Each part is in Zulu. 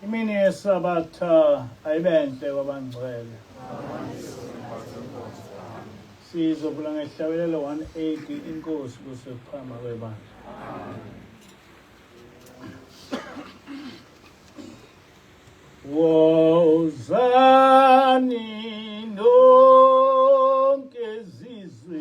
Imini yesabatha ayibenhle kwabangcwele. Sizovula ngehlabelelo 180 inkosi kusephama kwebandla. Wozani nonke zizwe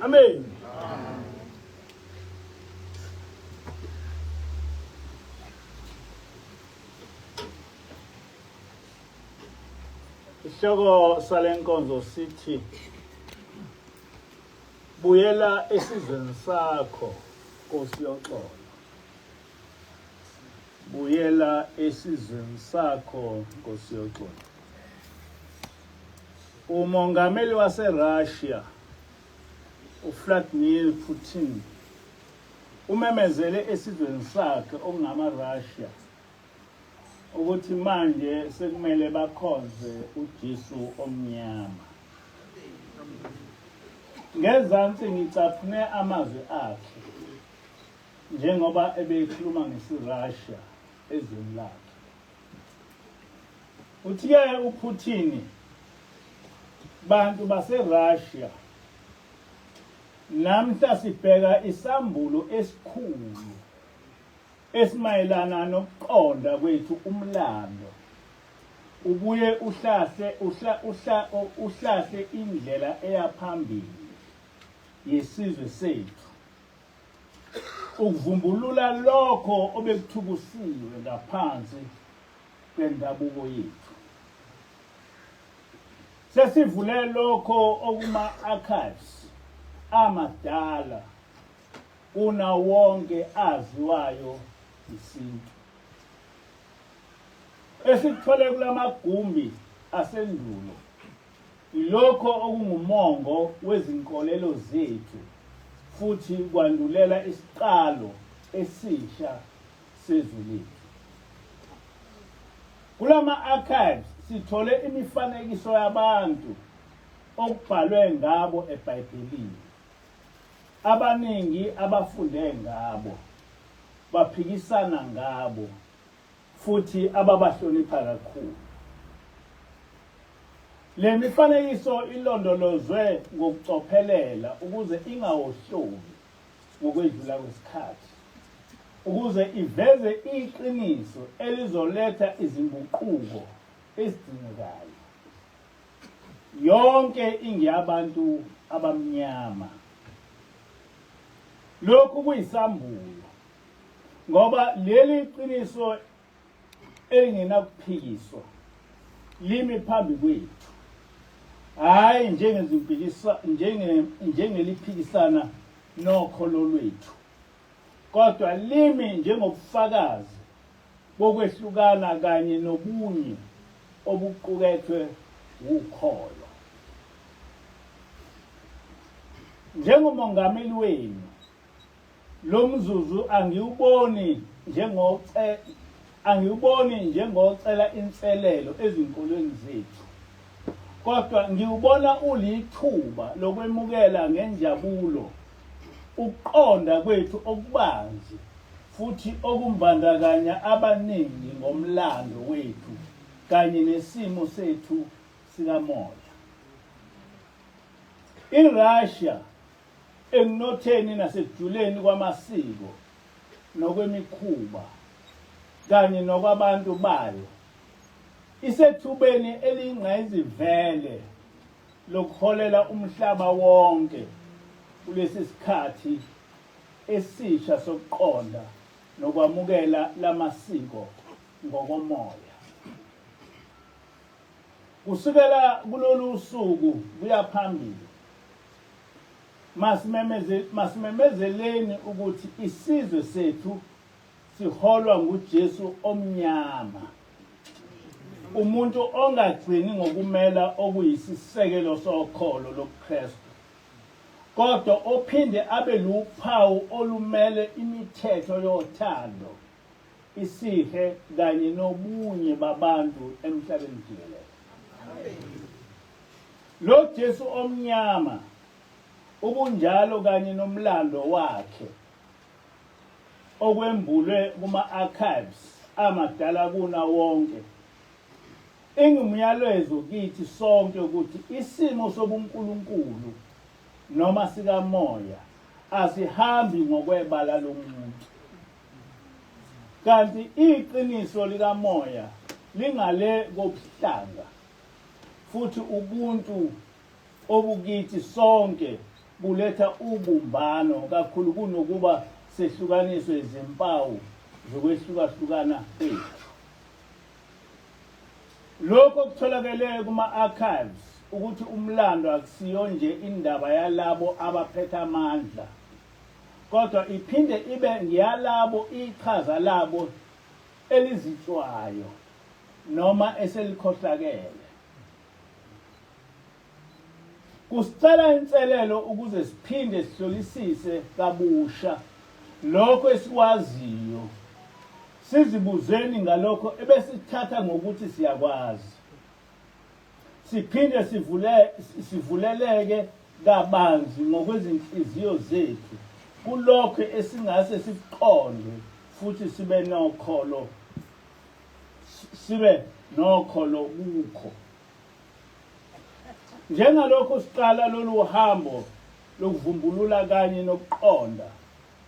Amen. Isihloko salenkonzo sithi buyela esizweni sakho Nkosi yoxolo. Buyela esizweni sakho Nkosi yoxolo. Umongameli waseRussia uVladimir Putin umemezele esizweni sakhe okungamaRussia ukuthi manje sekumele bakhonze uJesu omnyama. Ngezansi ngicaphune amazwi akhe njengoba ebekhuluma ngesiRussia ezweni lakhe. Uthi-ke uPutin bantu baseRussia namhla sibheka isambulo esikhulu esimayelana nokuqonda kwethu umlando ubuye uhlahle indlela eyaphambili yesizwe sethu ukuvumbulula lokho obekuthukusiwe ngaphansi kwendabuko yethu. Sesivule lokho okuma-archives amadala una wonke aziwayo isintu. Esikuthole kulamagumbi asendulo ilokho okungumongo wezinkolelo zethu futhi kwandulela isiqalo esisha sezwe lethu. Kulama-archives sithole imifanekiso yabantu okubhalwe ngabo eBhayibhelini. Abaningi abafunde ngabo, baphikisana ngabo, futhi ababahlonipha kakhulu. Le mifanekiso ilondolozwe ngokucophelela ukuze ingawohlobi ngokwedlula kwesikhathi, ukuze iveze iqiniso elizoletha izinguquko ezidingekayo. Yonke ingeyabantu abamnyama. Lokhu kuyisambulo ngoba leli qiniso elingenakuphikiswa limi phambi kwethu, hayi njengeliphikisana nokholo lwethu, kodwa limi njengobufakazi bokwehlukana kanye nobunye obuqukethwe ukholo. Njengomongameli wenu lo mzuzu angiwuboni njengocela inselelo ezinkolweni zethu, kodwa ngiwubona ulithuba lokwemukela ngenjabulo ukuqonda kwethu okubanzi futhi okumbandakanya abaningi ngomlando wethu kanye nesimo sethu sikamoya. IRussia ekunotheni nasekujuleni kwamasiko nokwemikhuba kanye nokwabantu bayo isethubeni eliyingqayizivele lokuholela umhlaba wonke kulesi sikhathi esisha sokuqonda nokwamukela lamasiko ngokomoya. Kusukela kulolu suku kuya phambili masimemezeleni ukuthi isizwe sethu siholwa nguJesu omnyama, umuntu ongagcini ngokumela okuyisisekelo sokholo lobuKristu, kodwa ophinde abe luphawu olumele imithetho yothando, isihe kanye nobunye babantu emhlabeni jikelele. Lo Jesu omnyama ubunjalo kanye nomlando wakhe okwembulwe kuma-archives amadala kuna wonke ingumyalezo kithi sonke ukuthi isimo sobunkulunkulu noma sikamoya asihambi ngokwebala lomuntu, kanti iqiniso likamoya lingale kobuhlanga futhi ubuntu obukithi sonke buletha ubumbano kakhulu kunokuba sehlukaniswe izimpawu zokwehlukahlukana kwethu. Lokho kutholakele kuma-archives ukuthi umlando akusiyo nje indaba yalabo abaphethe amandla, kodwa iphinde ibe ngiyalabo iqhaza labo elizitshwayo noma eselikhohlakele. Kusicela inselelo ukuze siphinde sihlolisise kabusha lokho esikwaziyo, sizibuzeni ngalokho ebesithatha ngokuthi siyakwazi, siphinde sivuleleke kabanzi ngokwezinhliziyo zethu kulokho esingase sikuqonde futhi sibe nokholo kukho. Njengalokho siqala lolu hambo lokuvumbulula kanye nokuqonda,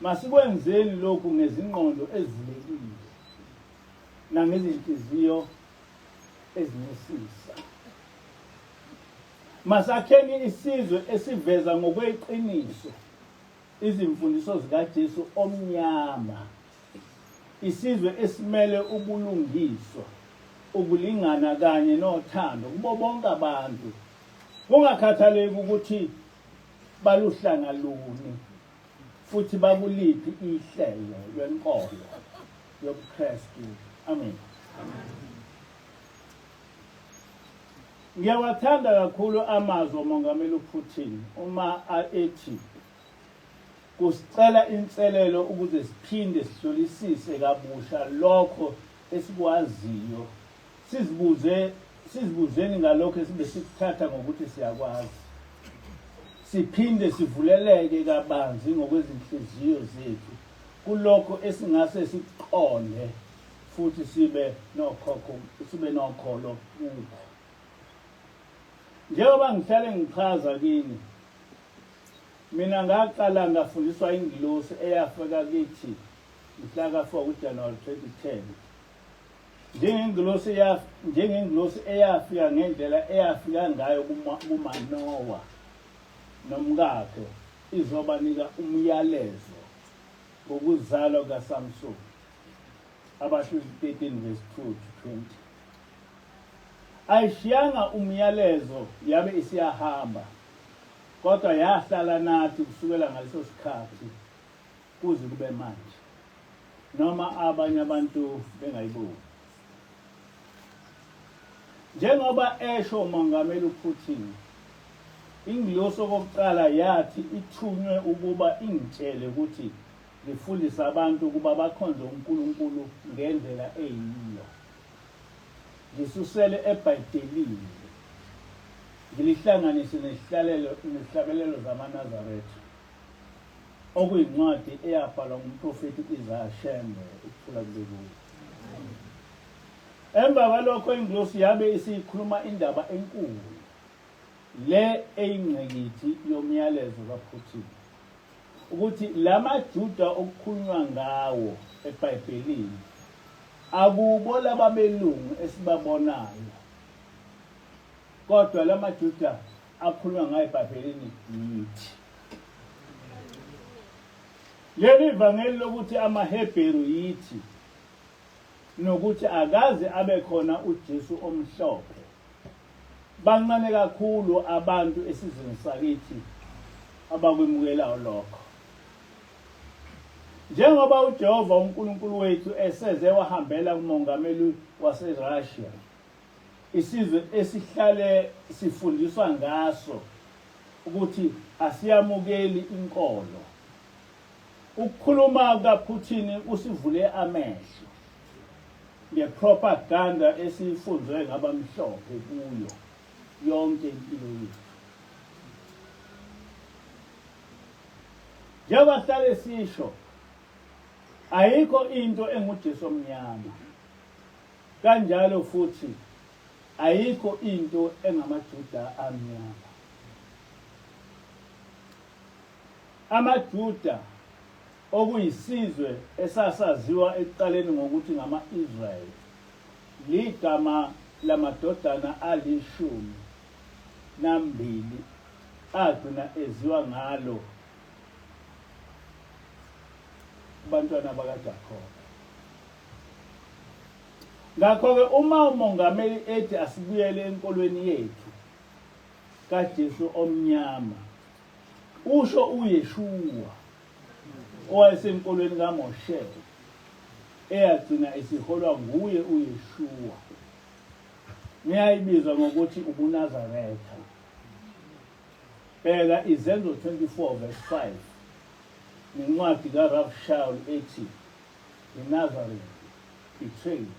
masikwenzeni lokhu ngezingqondo ezivulekile nangezinhliziyo ezinesisa. Masakheni isizwe esiveza ngokweqiniso izimfundiso zikaJesu omnyama, isizwe esimele ubulungiswa, ukulingana kanye nothando kubo bonke abantu, kungakhathaleki ukuthi baluhlanga luni futhi bakuliphi ihlelo lwenkolo yobuKristu. Amen. Ngiyawathanda kakhulu amazwi oMongameli uPutin uma ethi kusicela inselelo ukuze siphinde sihlolisise kabusha lokho esikwaziyo, sizibuzeni ngalokho esibe sikuthatha ngokuthi siyakwazi, siphinde sivuleleke kabanzi ngokwezinhliziyo zethu kulokho esingase sikuqonde futhi sibe nokholo kukho. Njengoba ngihlale ngichaza kini, mina ngaqala ngafundiswa ingilosi eyafika kithi mhla ka-4 January 2010. Njengengilosi eyafika ngendlela eyafika ngayo kuManowa nomkakhe izobanika umyalezo ngokuzalwa kaSamson, Abahluzi 13:2-20. Ayishiyanga umyalezo yabe isiyahamba, kodwa yahlala nathi kusukela ngaleso sikhathi kuze kube manje, noma abanye abantu bengayiboni. Njengoba esho uMongameli uPutin, ingilosi okokuqala yathi ithunywe ukuba ingitshele ukuthi ngifundise abantu ukuba bakhonze uNkulunkulu ngendlela eyiyo. Ngisusele eBhayibhelini ngilihlanganise nezihlabelelo zamaNazaretha, okuyincwadi eyabhalwa ngumprofeti Isaiah Shembe ukuthula kube kuyo. Emva kwalokho ingilosi yabe isikhuluma indaba enkulu le eyingqikithi yomyalezo kaPutin, ukuthi lamaJuda okukhulunywa ngawo eBhayibhelini akubo lababelungu esibabonayo, kodwa lamaJuda akhulunywa ngayo eBhayibhelini yithi. Leli vangeli lokuthi amaHebheru yithi nokuthi akaze abe khona uJesu omhlophe, bancane kakhulu abantu esizweni sakithi abakwemukelayo lokho. Njengoba uJehova uNkulunkulu wethu eseze wahambela umongameli waseRussia, isizwe esihlale sifundiswa ngaso ukuthi asiyamukeli inkolo, ukukhuluma kaPutin usivule amehlo ngepropaganda esifunzwe ngabamhlophe kuyo yonke impilo yethu. Njengoba sihlale sisho, ayikho into enguJesu omnyama, kanjalo futhi ayikho into engamaJuda amnyama. AmaJuda okuyisizwe esasaziwa ekuqaleni ngokuthi ngama-Israyeli ligama lamadodana ali12 agcina eziwa ngalo abantwana bakaJakobe. Ngakho-ke uma umongameli ethi asibuyele enkolweni yethu kaJesu omnyama, usho uYeshuwa owayesenkolweni kaMoshe eyagcina esiholwa nguye uYeshuwa. Ngiyayibizwa ngokuthi ubuNazaretha. Bheka Izenzo 24 verse 5 nencwadi kaRav Shaul ethi the Nazarene betrayed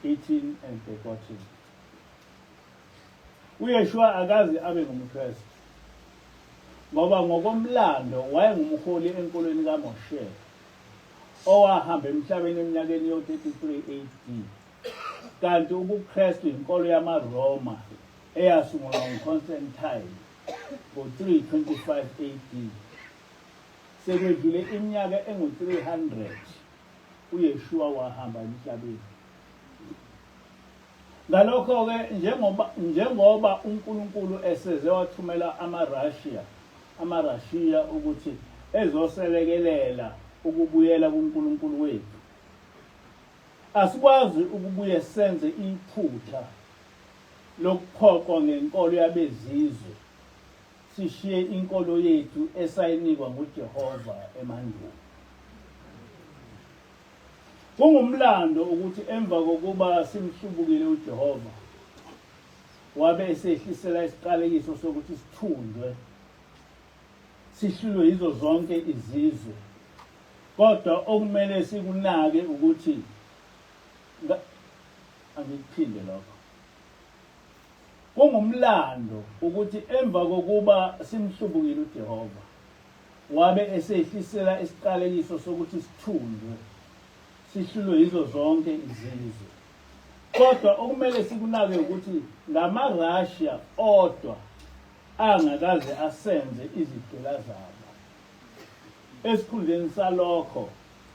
18 and 14. uYeshuwa akaze abe ngumKristu ngoba ngokomlando wayengumholi enkolweni kaMoshe owahamba emhlabeni eminyakeni yo-33 AD. Kanti ubuKristu inkolo yamaRoma eyasungulwa nguConstantine ngo-325 AD. Sekwedlule iminyaka engu-300 uYeshuwa wahamba emhlabeni. Ngalokho-ke njengoba uNkulunkulu eseze wathumela amaRashiya ukuthi ezoselekelela ukubuyela kuNkulunkulu wethu, asikwazi ukubuye senze iphutha lokuphoqwa ngenkolo yabezizwe sishiye inkolo yethu esayinikwa nguJehova emandulo. Kungumlando ukuthi emva kokuba simhlubukile uJehova wabe esehlisela isiqalekiso sokuthi sithundwe sihlulwe yizo zonke izizwe. Kodwa okumele sikunake ukuthi angikuphinde lokho. Kungumlando ukuthi emva kokuba simhlubukile uJehova wabe esehlisela isiqalekiso sokuthi sithundwe sihlulwe yizo zonke izizwe. Kodwa okumele sikunake ukuthi ngamaRashiya odwa angakaze asenze izidela zabo. Esikhundleni salokho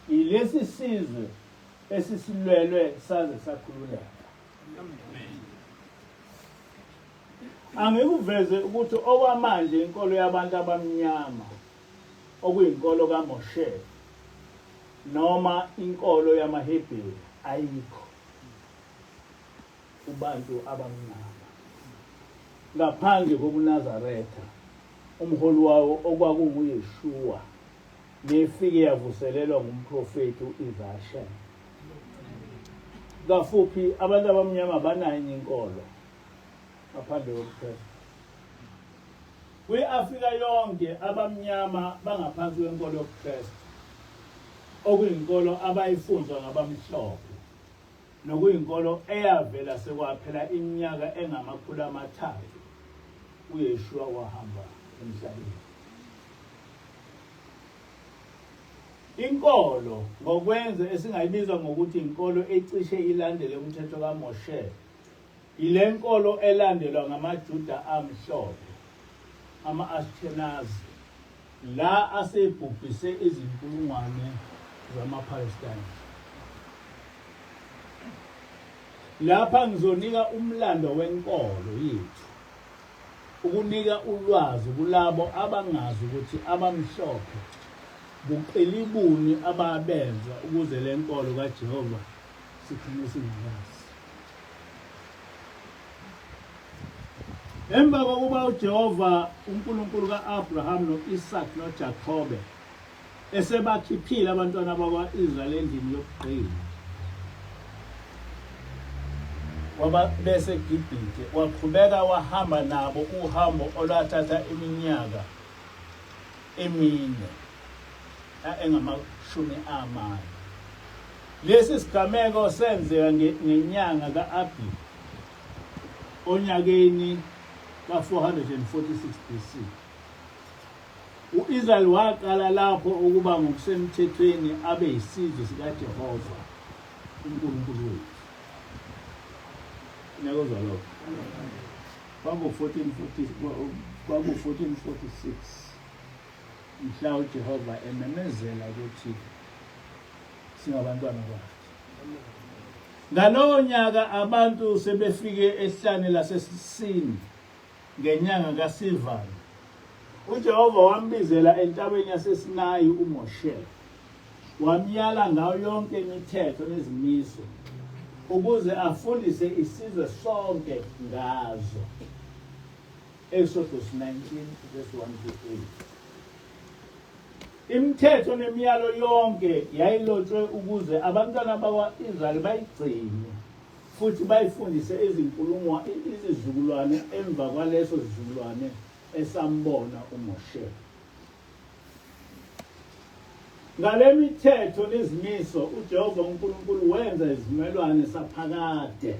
ilesi sizwe esisilwelwe saze sakhululeka. Angikuveze ukuthi okwamanje inkolo yabantu abamnyama okuyinkolo kaMoshe noma inkolo yamaHebheru ayikho kubantu abamnyama ngaphandle kobuNazaretha, umholi wawo okwakunguYeshuwa nefike yavuselelwa ngumprofeti uIsaiah. Ngafuphi abantu abamnyama banayo inkolo ngaphandle kobuKristu. Kwi-Afrika yonke abamnyama bangaphansi kwenkolo yobuKristu, okuyinkolo abayifunzwa ngabamhlophe nokuyinkolo eyavela sekwaphela iminyaka engama300 uYeshuwa wahamba emhlabeni. Inkolo ngokwenze esingayibizwa ngokuthi inkolo ecishe ilandele umthetho kaMoshe, ile nkolo elandelwa ngamaJuda amhlophe, ama-Ashkenazi, la asebhubhise izinkulungwane zamaPalestine. Lapha ngizonika umlando wenkolo yethu, ukunika ulwazi kulabo abangazi ukuthi abamhlophe buqilibuni ababenza ukuze le nkolo kaJehova sigcine singayazi. Emva kokuba uJehova uNkulunkulu ka-Abraham no-Isaac noJakobe esebakhiphile abantwana bakwa-Israyeli endlini yokugqila, bese Gibhithe waqhubeka wahamba nabo uhambo olwathatha iminyaka emine engama40. Lesi sigameko senzeka ngenyanga ka-Abib onyakeni ka-446 BC. U-Israyeli waqala lapho ukuba ngokusemthethweni abe yisizwe sikaJehova uNkulunkulu wethu. Nyakozwa lokho. Kwaku-1446 mhla uJehova ememezela ukuthi singabantwana bakhe. Ngalowo nyaka abantu sebefike ehlane laseSini ngenyanga kaSivan uJehova wambizela entabeni yaseSinayi uMoshe, wamyala ngayo yonke imithetho nezimiso ukuze afundise isizwe sonke ngazo. Exodus 19 verse 1-8. Imithetho nemiyalo yonke yayilotshwe ukuze abantwana bakwa-Israyeli bayigcine futhi bayifundise izizukulwane emva kwaleso zizukulwane esambona uMoshe. Ngale mithetho nezimiso uJehova uNkulunkulu wenza izivumelwano saphakade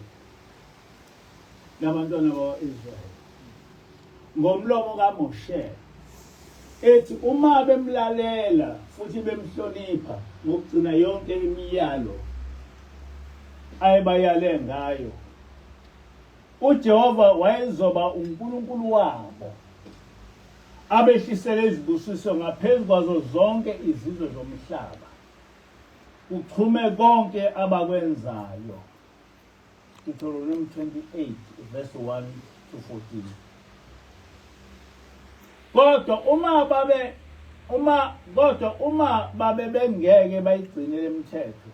nabantwana bakwa-Israyeli ngomlomo kaMoshe, ethi uma bemlalela futhi bemhlonipha ngokugcina yonke imiyalo ayebayale ngayo, uJehova wayezoba uNkulunkulu wabo, abehlisele izibusiso ngaphezu kwazo zonke izizwe zomhlaba, kuchume konke abakwenzayo. Deuteronomy 28 verse 1-14. Kodwa uma babe bengeke bayigcine le mithetho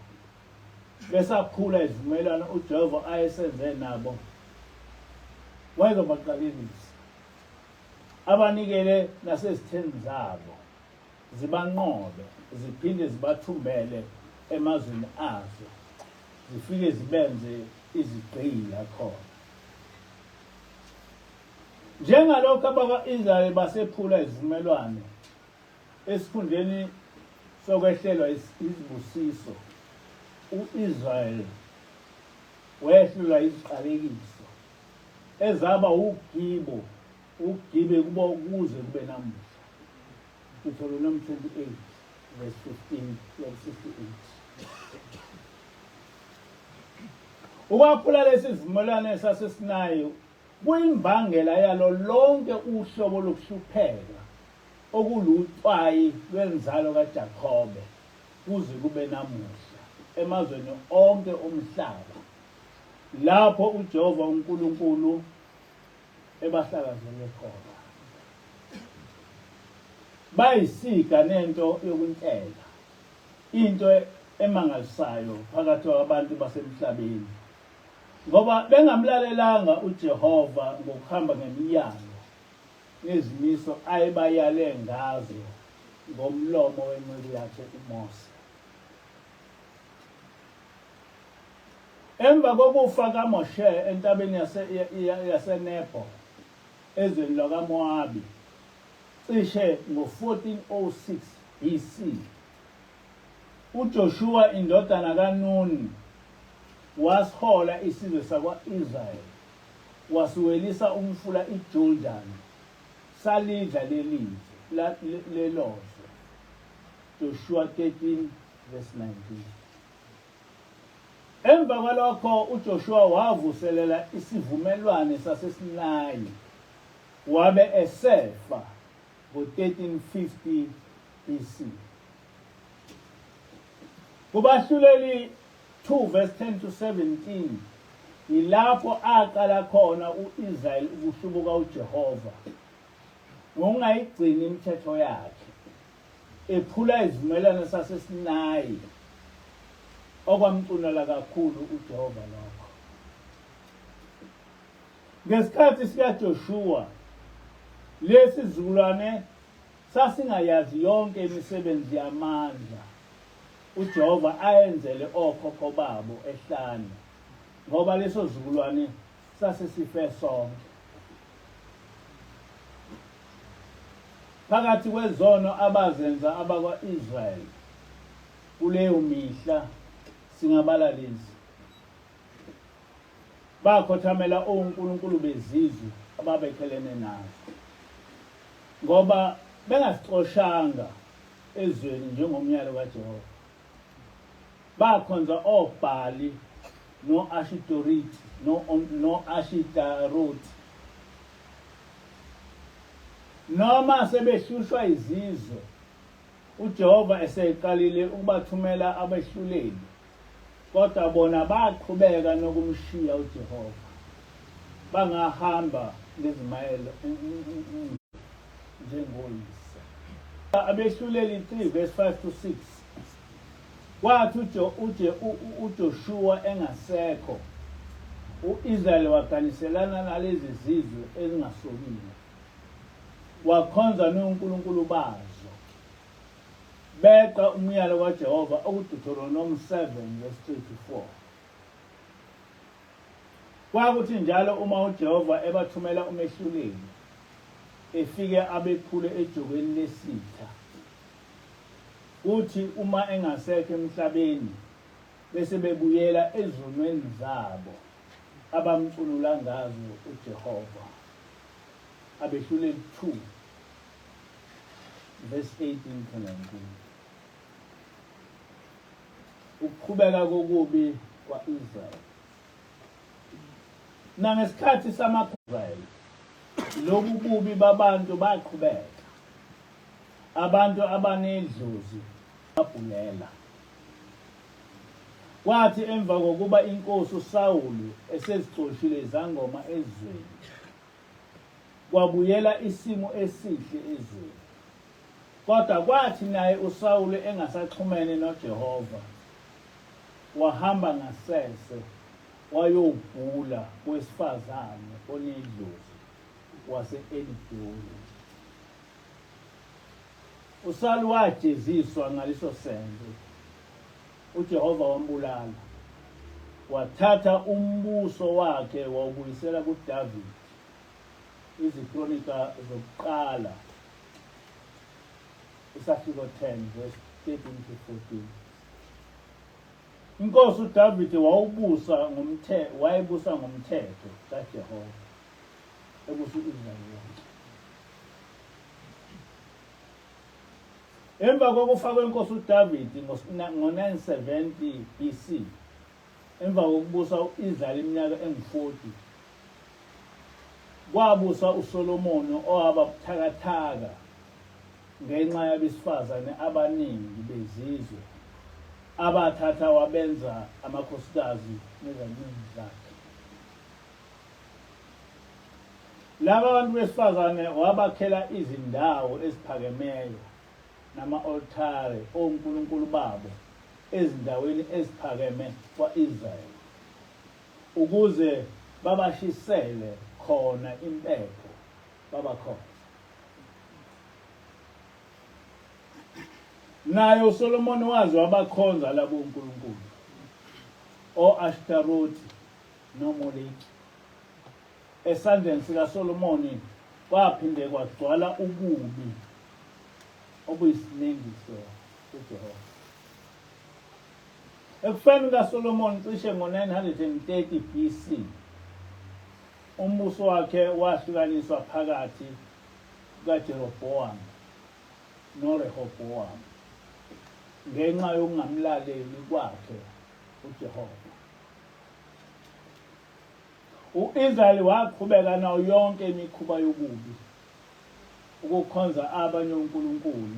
besaphula izivumelwano uJehova ayesenze nabo, wayezobaqalekisa, abanikele nasezitheni zabo, zibanqobe, ziphinde zibathumbele emazweni azo, zifike zibenze izigqila khona. Njengalokho abakwa-Israyeli basephula izivumelwano esikhundleni sokwehlelwa izibusiso, u-Israyeli wehlulwa iziqalekiso ezaba ugibe kubo kuze kube namuhla. Deuteronomy 28 verse 15-68. Ukwaphula lesi sivumelwano saseSinayi kuyimbangela yalo lonke uhlobo lokuhlupheka okulutswayi lwenzalo kaJakobe kuze kube namuhla emazweni onke omhlaba lapho uJehova uNkulunkulu ebahlakazele khona. Bayisika nento yokuntela, into emangalisayo phakathi kwabantu basemhlabeni, ngoba bengamlalelanga uJehova ngokuhamba ngemiyalo nezimiso ayebayale ngazo ngomlomo wenceku yakhe uMose. Emva kokufa kaMoshe entabeni yaseNebo ezweni lakaMowabi cishe ngo-1406 BC, uJoshua indodana kaNuni wasihola isizwe sakwa-Israyeli, wasiwelisa umfula iJordan, salidla lelozwe. Joshua 13 verse 19. Emva kwalokho uJoshua wavuselela isivumelwano saseSinayi, wabe esefa ngo-1350 BC. Kubahluleli 2 verse 10-17 yilapho aqala khona u-Israyeli ukuhlubuka uJehova ngokungayigcini imithetho yakhe, ephula izivumelwano saseSinayi, okwamcunela kakhulu uJehova lokho. Ngesikhathi sikaJoshua lesi sizukulwane sasingayazi yonke imisebenzi yamandla uJehova ayenzele okhokho babo ehlane, ngoba leso sizukulwane sasesife sonke. Phakathi kwezono abazenza abakwa-Israyeli kuleyo mihla singabala lezi: bakhothamela onkulunkulu bezizwe ababekhelene nazo, ngoba bengasixoshanga ezweni njengomyalo kaJehova. Bakhonza oBhali no-Ashtoreth no-Ashitarothi. Noma sebehlushwa izizwe, uJehova eseqalile ukubathumela abehluleli, kodwa bona baqhubeka nokumshiya uJehova, bangahamba ngezimayelo njengoyise. Abehluleli 3 verse 5 to 6. Kwathi uJoshua engasekho, u-Israyeli waganiselana nalezi zizwe ezingasokile, wakhonza nonkulunkulu bazo, beqa umyalo kaJehova, okuDuteronomy 7 verse 3 to 4. Kwakuthi njalo uma uJehova ebathumela umehluleli, efike abephule ejokweni lesitha, uthi uma engasekho emhlabeni, bese bebuyela ezonweni zabo abamculula ngazo uJehova. Abehluleli 2 verse 18 to 19. Ukuqhubeka kokubi kwa-Israyeli. Nangesikhathi samaIsrayeli, lobu bubi babantu baqhubeka. Abantu abanedlozi babhulela. Kwathi emva kokuba inkosi uSawuli esezixoshile izangoma ezweni, kwabuyela isimo esihle ezweni. Kodwa kwathi naye uSawuli engasaxhumene noJehova, wahamba ngasese wayobhula kwesifazane onedlozi wase-Endori. uSawuli wajeziswa ngaleso senzo, uJehova wambulala, wathatha umbuso wakhe wawubuyisela kuDavid. Izikronika zokuqala, isahluko 10 verse 13 to 14. Inkosi uDavid wayebusa ngomthetho kaJehova, ebusa u-Israyeli wonke. Emva kokufa kwenkosi uDavid ngo-970 BC, emva kokubusa u-Israyeli iminyaka engu-40, kwabusa uSolomoni owaba buthakathaka ngenxa yabesifazane abaningi bezizwe abathatha wabenza amakhosikazi nezaningi zakhe. Laba bantu besifazane wabakhela izindawo eziphakemeyo nama-altare onkulunkulu babo ezindaweni eziphakeme kwa-Israyeli, ukuze babashisele khona impepho babakhona. Naye uSolomoni waze wabakhonza labo unkulunkulu, o-Ashtarothi noMoleki. Esandleni sikaSolomoni kwaphinde kwagcwala ububi obuyisinengiso kuJehova. Ekufeni kukaSolomoni cishe ngo-930 BC, umbuso wakhe wahlukaniswa phakathi kukaJerobhowamu noRehobhowamu ngenxa yokungamlaleli kwakhe uJehova. U-Israyeli waqhubeka nayo yonke imikhuba yobubi, ukukhonza abanye onkulunkulu,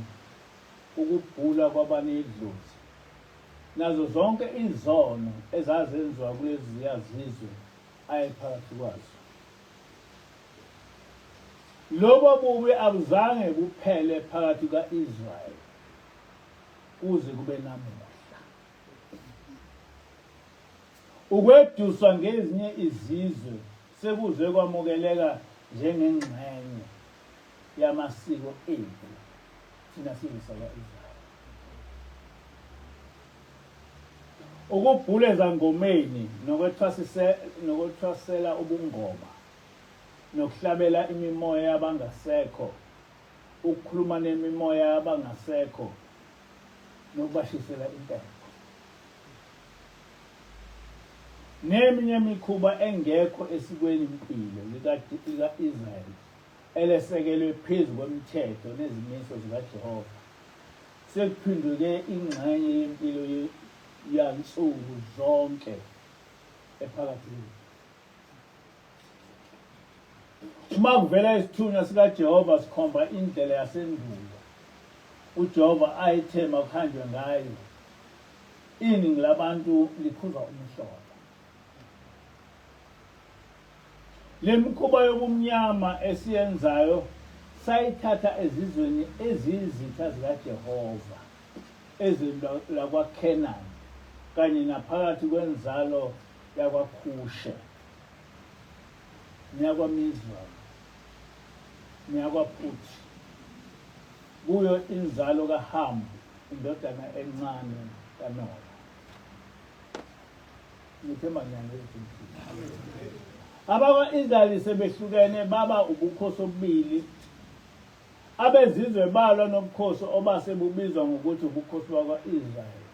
ukubhula kwabanedlozi, nazo zonke izono ezazenziwa kuleziya zizwe ayephakathi kwazo. Lobo bubi abuzange buphele phakathi kuka-Israyeli kuze kube namuhla. Ukweduswa ngezinye izizwe sekuze kwamukeleka njengengxenye yamasiko ethu thina siyisaka-Israyeli. Ukubhula ezangomeni nokwethwasela ubungoma, nokuhlabela imimoya yabangasekho, ukukhuluma nemimoya yabangasekho, nokubashisela impepho, neminye imikhuba engekho esikweni impilo lika-Israyeli elesekelwe phezu kwemithetho nezimiso zikaJehova, sekuphinduke ingxenye yempilo yansuku zonke ephakathi kwethu. Uma kuvela isithunywa sikaJehova sikhomba indlela yasendulo uJehova ayithema kuhanjwe ngayo, iningi labantu likhuza umhlolo. Le mikhuba yobumnyama esiyenzayo sayithatha ezizweni eziyizitha zikaJehova ezilakwaKhenani kanye naphakathi kwenzalo yakwaKhushe neyakwaMizraim neyakwaPhuthi kuyo inzalo kaHamu indodana encane kaNowa. Ngithemba ngiyanezindlela. Abakwa-Israyeli sebehlukene baba ubukhosi obubili. Abezizwe balwa nobukhosi obase bubizwa ngokuthi ubukhosi bakwa-Israyeli.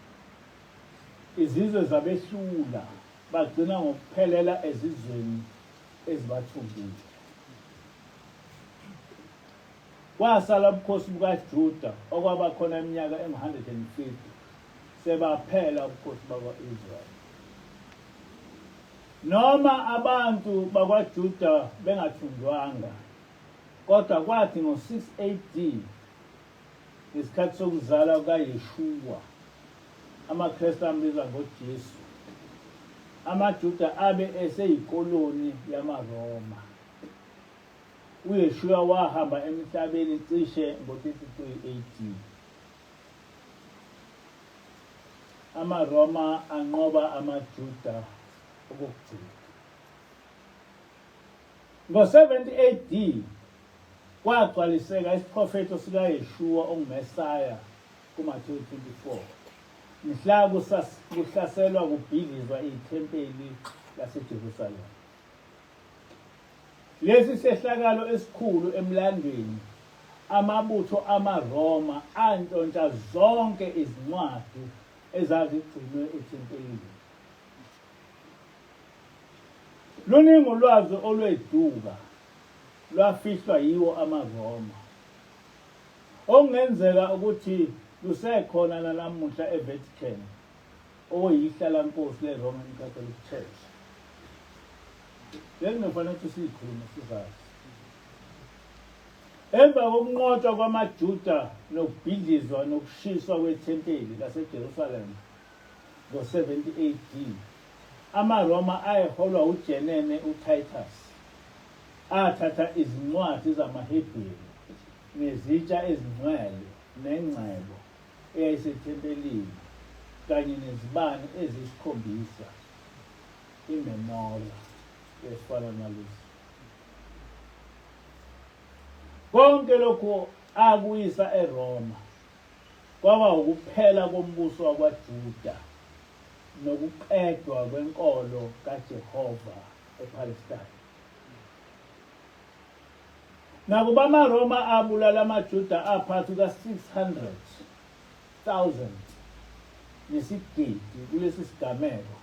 Izizwe zabehlula bagcina ngokuphelela ezizweni ezibathungile. Kwasala ubukhosi bukaJuda okwaba khona iminyaka engu-150 sebaphela ubukhosi bakwa-Israyeli. Noma abantu bakwaJuda bengathunjwanga, kodwa kwathi ngo-6 AD ngesikhathi sokuzalwa kukaYeshua, amaKristu ambiza ngoJesu, amaJuda abe eseyikoloni yamaRoma. uYeshua wahamba emhlabeni cishe ngo-33 AD. AmaRoma anqoba amaJuda okugcina. Ngo-70 AD kwagcwaliseka isiprofetho sikaYeshua onguMesaya kuMathewu 24. Mhla kuhlaselwa kubhidlizwa ithempeli laseJerusalema. Lesi sehlakalo esikhulu emlandweni, amabutho amaRoma antshontsha zonke izincwadi ezazigcinwe ethempelini. Luningi ulwazi olweduka lwafihlwa yiwo amaRoma. Okungenzeka ukuthi lusekhona nanamuhla eVatican, okuyihlalankosi leRoman Catholic Church. Lekufanele ukuthi siyikhulume sizazi. Emva kokunqotshwa kwamaJuda nokubhidlizwa nokushiswa kwethempeli laseJerusalem ngo-70 AD, amaRoma ayeholwa uJenene uTitus athatha izincwadi zamaHebheru nezitsha ezingcwele nengcebo eyayisethempelini kanye nezibane eziyisikhombisa, imenorah esifana nalezi. Konke lokhu akuyisa eRoma kwaba ukuphela kombuso wakwaJuda nokuqedwa kwenkolo kaJehova ePalestine. Nakuba amaRoma abulala amaJuda aphansi ka-600,000 nesigidi kulesi sigameko,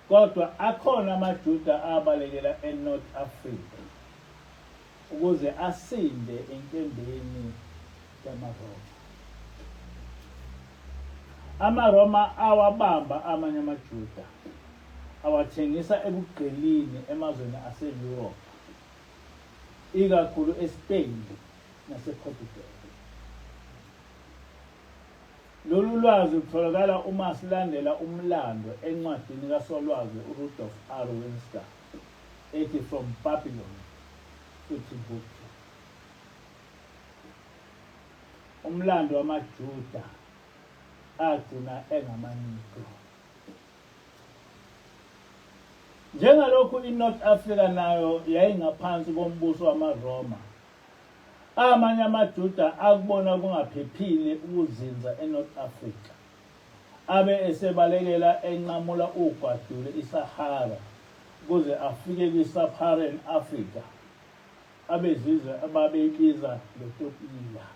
kodwa akhona amaJuda abalekela eNorth Africa ukuze asinde enkembeni yamaRoma. AmaRoma awabamba amanye amaJuda awathengisa ebugqilini emazweni aseYurophu, ikakhulu eSpain nasePortugal. Lolu lwazi lutholakala uma silandela umlando encwadini kaSolwazi uRudolf R. Winster ethi From Babylon to Timbuktu. Umlando wamaJuda agcina engamanigro. Njengalokhu iNorth Africa nayo yayingaphansi kombuso wamaRoma, amanye amaJuda akubona kungaphephile ukuzinza eNorth Africa, abe esebalekela enqamula ugwadule iSahara ukuze afike kwi-Sub-Saharan Africa, abezizwe ababeyibiza leTopiya.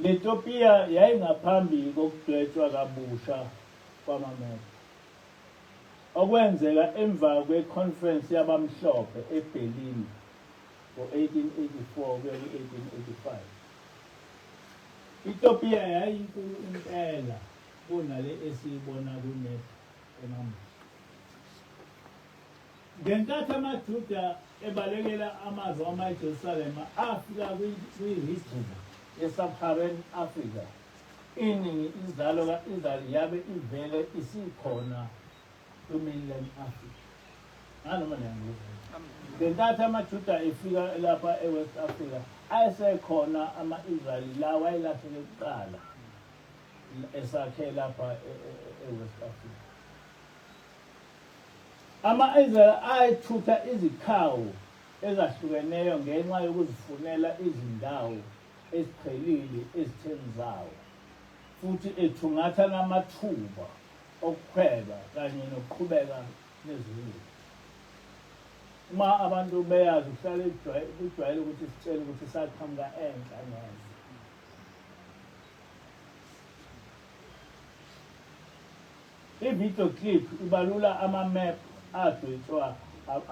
LeTopiya yayingaphambi kokudwetshwa kabusha kwamaMede, okwenzeka emva kweconference yabamhlophe eBerlin ngo-1884 kuya ku-1885. iTopiya yayinkulu impela kunale esiyibona kunethi enamuhla. Ngenkathi amaJuda ebalekela amaRoma eJerusalema afika kwi-region ye-Sub-Saharan Africa, iningi inzalo ka-Israyeli yabe ivele isikhona kwi-mainland Africa. Nganoma niyangizwa. ngenkathi amaJuda efika lapha eWest Africa ayesekhona ama-Israyeli lawa ayelahleke kuqala esakhe lapha eWest Africa. Ama-Israyeli ayethutha izikhawu ezahlukeneyo ngenxa yokuzifunela izindawo eziqhelile ezitheni zawo, futhi ethungatha namathuba okukhweba kanye nokuqhubeka nezilimo. Uma abantu beyazi kuhlale kujwayele ukuthi sitshele ukuthi saqhamuka enhla neze. I-video clip ibalula ama-map adwetshwa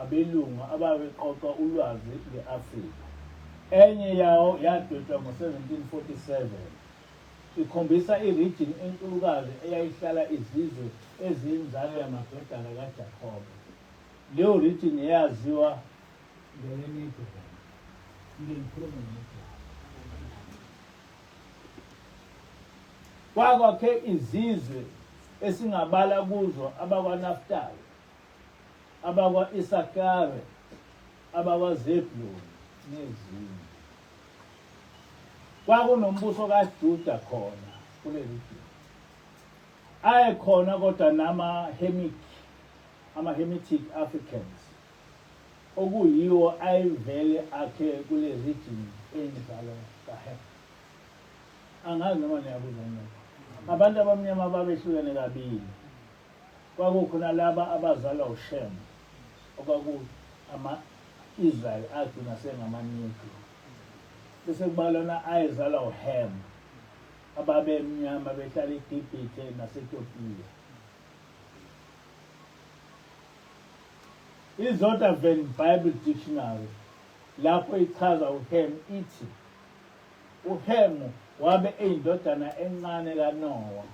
abelungu ababeqoqa ulwazi nge-Afrika. Enye yawo yadwetshwa ngo-1747. Ikhombisa i-region enkulukazi eyayihlala izizwe eziyinzalo yamadodana kaJakobe. Leyo region yaziwa ngeleNegro. Ngikhuluma ngegama. Kwakwakhe izizwe esingabala kuzo abakwaNaftali, abakwa-Isakare, abakwaZebuluni nezinye. Kwakunombuso kaJuda khona kule region. Ayekhona kodwa ama-Hamitic Africans okuyiwo ayevele akhe kule region enjalo kaHam. Angazi noma niyabuza nini. Abantu abamnyama babehlukene kabili. Kwakukhona laba abazalwa uShem, okwaku ama-Israyeli agcina sengamanegro. Bese kubalona ayezalwa uHam, ababemnyama behlala eGibhithe naseTopiya. IZondervan Bible Dictionary lapho ichaza uHam ithi uHam wabe eyindodana encane kaNowa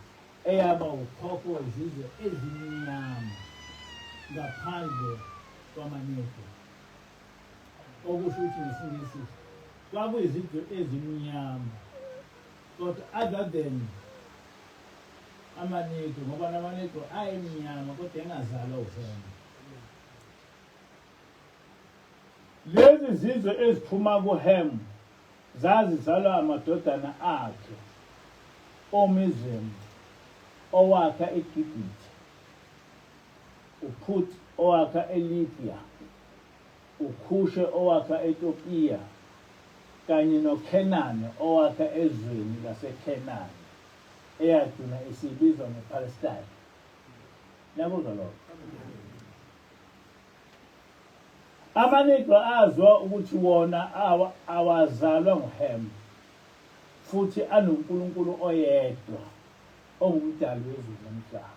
eyaba ukhokho wezizwe ezimnyama ngaphandle kwamanegro. Okusho ukuthi ngesingisi kwakuyizizwe ezimnyama, kodwa other than amanegro, ngoba namanegro ayemnyama kodwa engazalwa uHam. Lezi zizwe eziphuma kuHam zazizalwa amadodana akhe: oMizraim owakha eGibhithe, uPhut owakha eLibya, uKhushe owakha eTopiya, kanye noKenani owakha ezweni laseKhenani eyagcina isibizwa ngePalestine. Niyakuzwa lokho? Amanegro azwa ukuthi wona awazalwa nguHam, futhi anoNkulunkulu oyedwa ongumdali wezulu nomhlaba.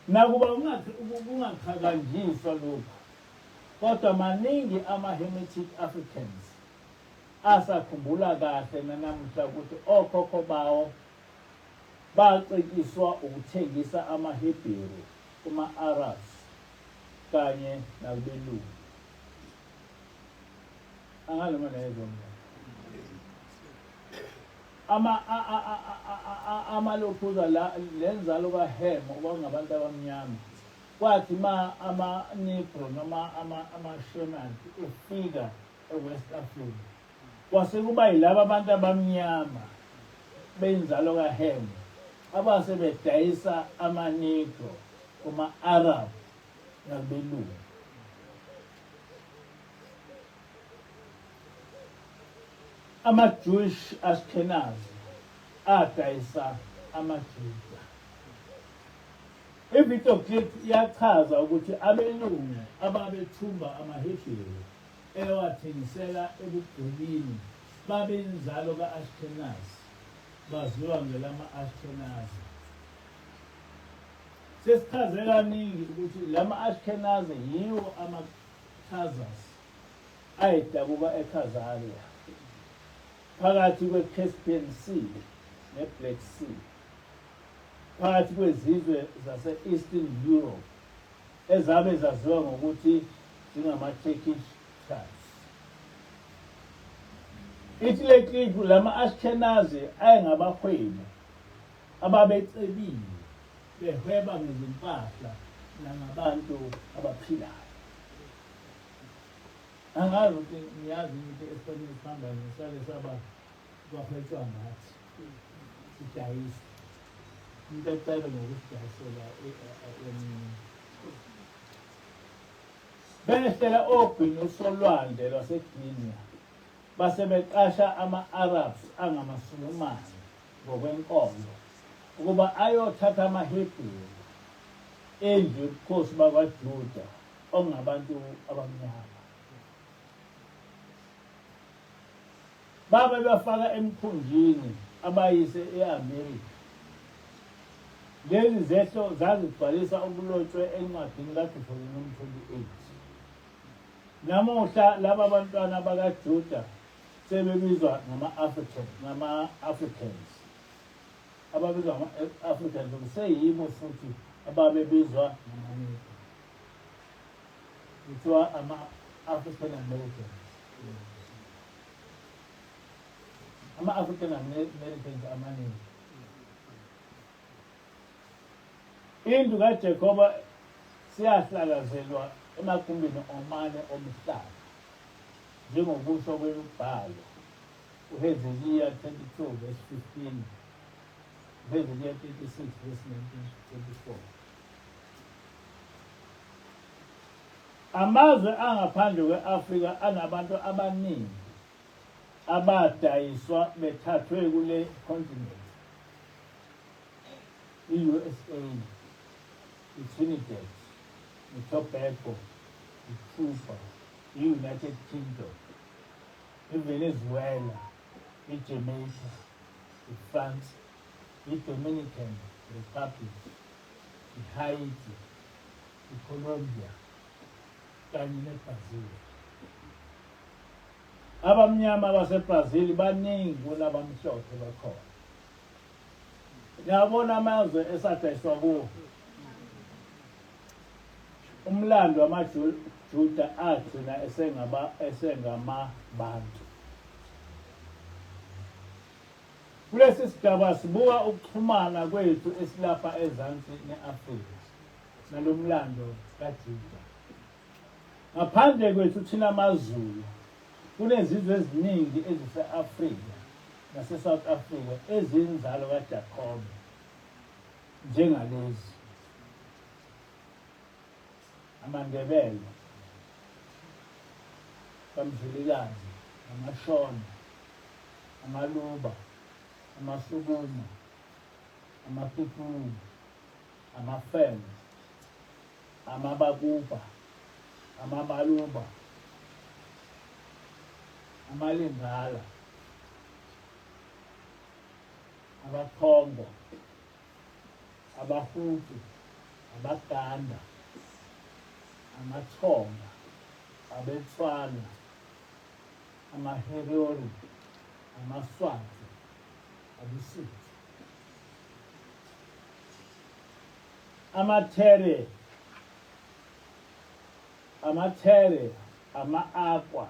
Nakuba kungakhakanjiswa lokhu, kodwa maningi ama-Hamitic Africans asakhumbula kahle nanamuhla ukuthi okhokho bawo bacikiswa ukuthengisa amaHebheru kuma-Arabs kanye nakubelungu. Angaloma nezo amalokhuza lenzalo kaHam okwakungabantu abamnyama, kwathi ama-Negro noma ama-Shemite efika eWest Africa, kwase kuba yilaba abantu abamnyama benzalo kaHam abase bedayisa ama-Negro kuma-Arab nakubelungu. Ama-Jewish Ashkenazi adayisa amaJuda. I-video clip iyachaza ukuthi abelungu ababethumba amaHebheru ewathengisela ebugqilini babenzalo ka-Ashkenazi, baziwa ngelama-Ashkenazi. Sesichaze kaningi ukuthi lama-Ashkenazi yiwo ama-Khazars ayedabuka eKhazaria phakathi kwe-Caspian Sea ne-Black Sea, phakathi kwezizwe zase-Eastern Europe ezabe zaziwa ngokuthi zingama-Turkish Turks. Ithi le klipu lama-Ashkenazi ayengabahwebi ababecebile behweba ngezimpahla nangabantu abaphilayo. Angazi ukuthi niyazi ukuthi esikhoneni sihambayo sisale saba kwafetshwa ngathi sidayisa into ecela ngokusidayisela emini. Behlela ogwini usolwandle lwaseGuinea base beqasha ama-Arabs angamaSulumane ngokwenkolo ukuba ayothatha amaHebrew endlu yobukhosi bakwaJuda ongabantu abamnyama. Babe bafaka emkhunjini abayise e-Amerika. Lezi zehlo zazigcwalisa okulotshwe encwadini kaDuteronomy 28. Namuhla laba bantwana bakaJuda sebebizwa ngama-Africans. Ababizwa ngama-Africans kuseyibo futhi ababebizwa ngama-Negro. Kuthiwa ama-African Americans. Ama-African Americans amaningi. Indlu kaJacoba siyahlakazelwa emagumbini omane omhlaba njengokusho kwemibhalo uHezekiya 22 verse 15, uHezekiya 36 verse 19-24. Amazwe angaphandle kwe-Afrika anabantu abaningi abadayiswa bethathwe kule continent. I-USA, i-Trinidad, i-Tobago, i-Cuba, i-United Kingdom, i-Venezuela, i-Jamaica, i-France, i-Dominican Republic, i-Haiti, i-Colombia, kanye ne-Brazil. Abamnyama baseBrazil baningi kunabamhlophe bakhona. Ngiyabona amazwe esadayiswa kuwo. Umlando wamaJuda agcina esengamabantu. Kulesi sigaba sibuka ukuxhumana kwethu esilapha ezansi ne-Afrika nalomlando kaJuda. Ngaphandle kwethu thina amaZulu kunezizwe eziningi ezise-Afrika nase-South Africa ezinzalo kaJacob njengalezi: amaNdebele, kaMzilikazi, amaShona, amaLuba, amaSukuma, amaPutu, amaFeng, amaBakuba, amaBaluba, amaLingala, abaKhongo, abaHutu, abaGanda, amaTsonga, abeTswana, amaHerero, amaSwati, abeSuthu, amaThere, ama-Akwa,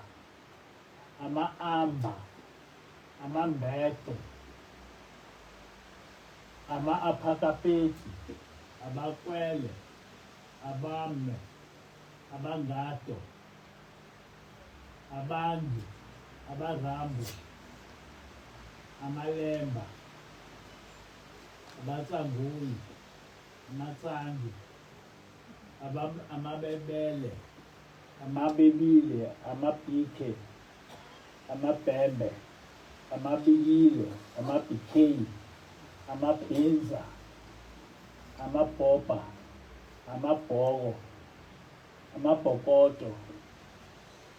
ama-Amba, amaMbete, ama-Aphakapeti, abaKwele, abame, abangado, abangi, abaRambo, amaLemba, abaTsanguni, amatsangi, amabebele, amabebile, amabhike, amabhembe, amabikile, amabhikeyi, amabhinza, amabhobha, amabhoko, amabhokodo,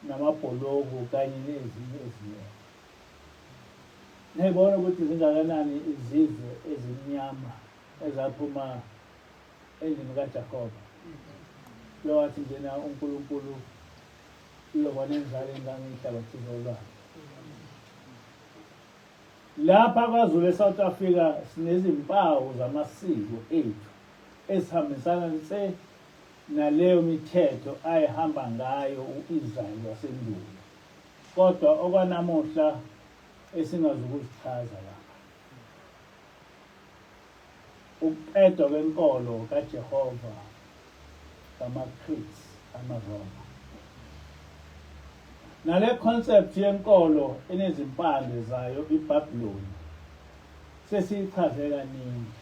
namabholoku kanye nezinye ezinye. Niyibona ukuthi zingakanani izizwe ezimnyama ezaphuma endlini kaJakobe. Lo wathi njena uNkulunkulu uyobona inzalo engangihlabathi zolwandle. Lapha kwaZulu eSouth Africa sinezimpawu zamasiko ethu esihambisana naleyo mithetho ayihamba ngayo u-Israyeli wasendulo. Kodwa okwanamuhla esingazukuzichaza lapha. Ukuqedwa kwenkolo kaJehova amaCretes, amaRoma. Nale concept yenkolo enezimpande zayo iBabylon sesiyichaze kaningi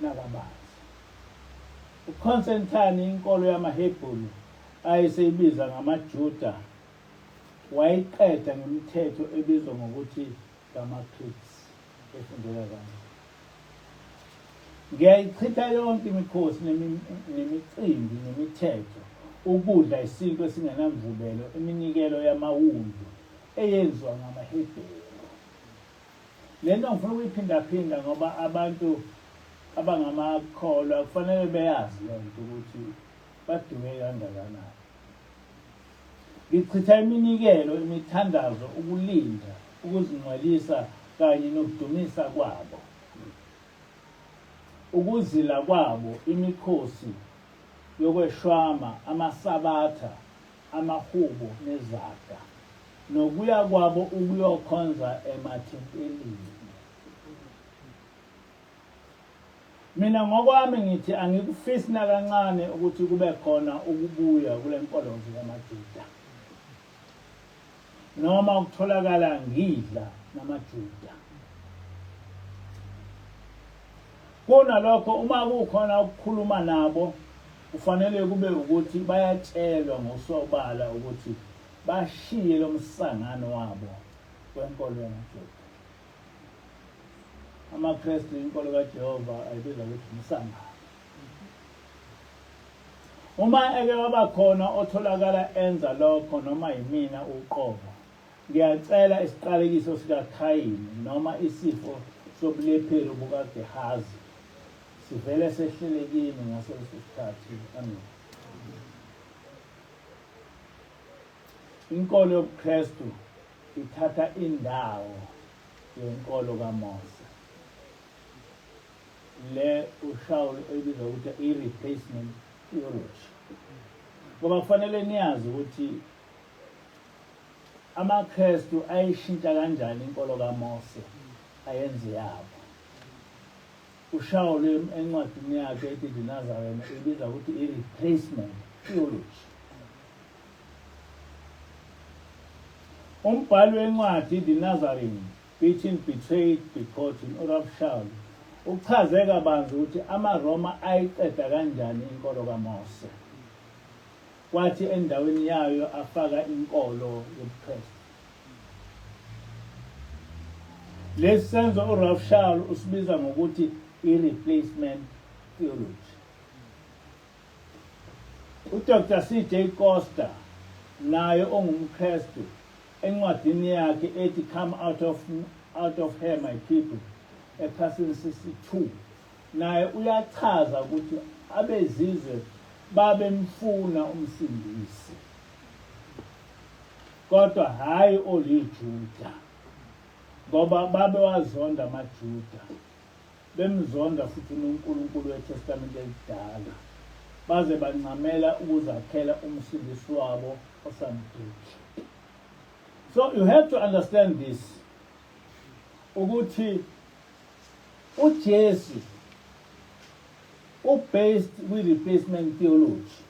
nakabanzi. uConstantine inkolo yamaHebheru ayeseyibiza ngamaJuda wayiqeda ngemithetho ebizwa ngokuthi ngamaCretes efundeka kanje. Ngiyayichitha yonke imikhosi nemicimbi nemithetho ukudla isinto esingenamvubelo iminikelo yamawundlu eyenziwa ngamaHebheru. Le nto ngifuna ukuyiphindaphinda ngoba abantu abangamakholwa kufanele beyazi le nto ukuthi badume kangakanani. Ngichitha iminikelo, imithandazo, ukulinda, ukuzingcwelisa kanye nokudumisa kwabo, ukuzila kwabo, imikhosi yokweshwama, amasabatha, amahubo nezaga, nokuya kwabo ukuyokhonza emathempelini. Mina ngokwami ngithi angikufisi nakancane ukuthi kube khona ukubuya kule nkolozo yamaJuda, noma ukutholakala ngidla namaJuda. Kunalokho uma kukhona ukukhuluma nabo kufanele kube ukuthi bayatshelwa ngosobala ukuthi bashiye lo msangano wabo wenkolo yamaJuda. AmaKristu inkolo kaJehova ayibiza ukuthi umsangano. Uma eke waba khona otholakala enza lokho noma yimina uqobo, ngiyacela isiqalekiso sikaKhayini noma isifo sobulepheri bukaGehazi sivele sehlele kini ngaso lesi sikhathi. Amen. Inkolo yobuKristu ithatha indawo yenkolo kaMose, le uShawule ebiza ukuthi i-replacement theology. Ngoba kufanele niyazi ukuthi amaKristu ayishintsha kanjani inkolo kaMose ayenze yabo. uShawule encwadini yakhe ethi The Nazarene ebiza ukuthi i-replacement theology. Umbhali wencwadi The Nazarene, Beaten, Betrayed, Begotten, uRabshawule uchaze kabanzi ukuthi amaRoma ayiqeda kanjani inkolo kaMose, kwathi endaweni yayo afaka inkolo yobuKristu. Lesi senzo uRabshawule usibiza ngokuthi i-replacement theology. uDr. C.J. Costa naye ongumKristu encwadini yakhe ethi Come out of Here My People, ephasini 62, naye uyachaza ukuthi abezizwe babemfuna umsindisi kodwa hayi oliJuda, ngoba babewazonda amaJuda, bemzonda futhi uNkulunkulu weTestament elidala, baze bancamela ukuzakhela umsindisi wabo osamdiki. So you have to understand this, ukuthi uJesu based with-replacement theology,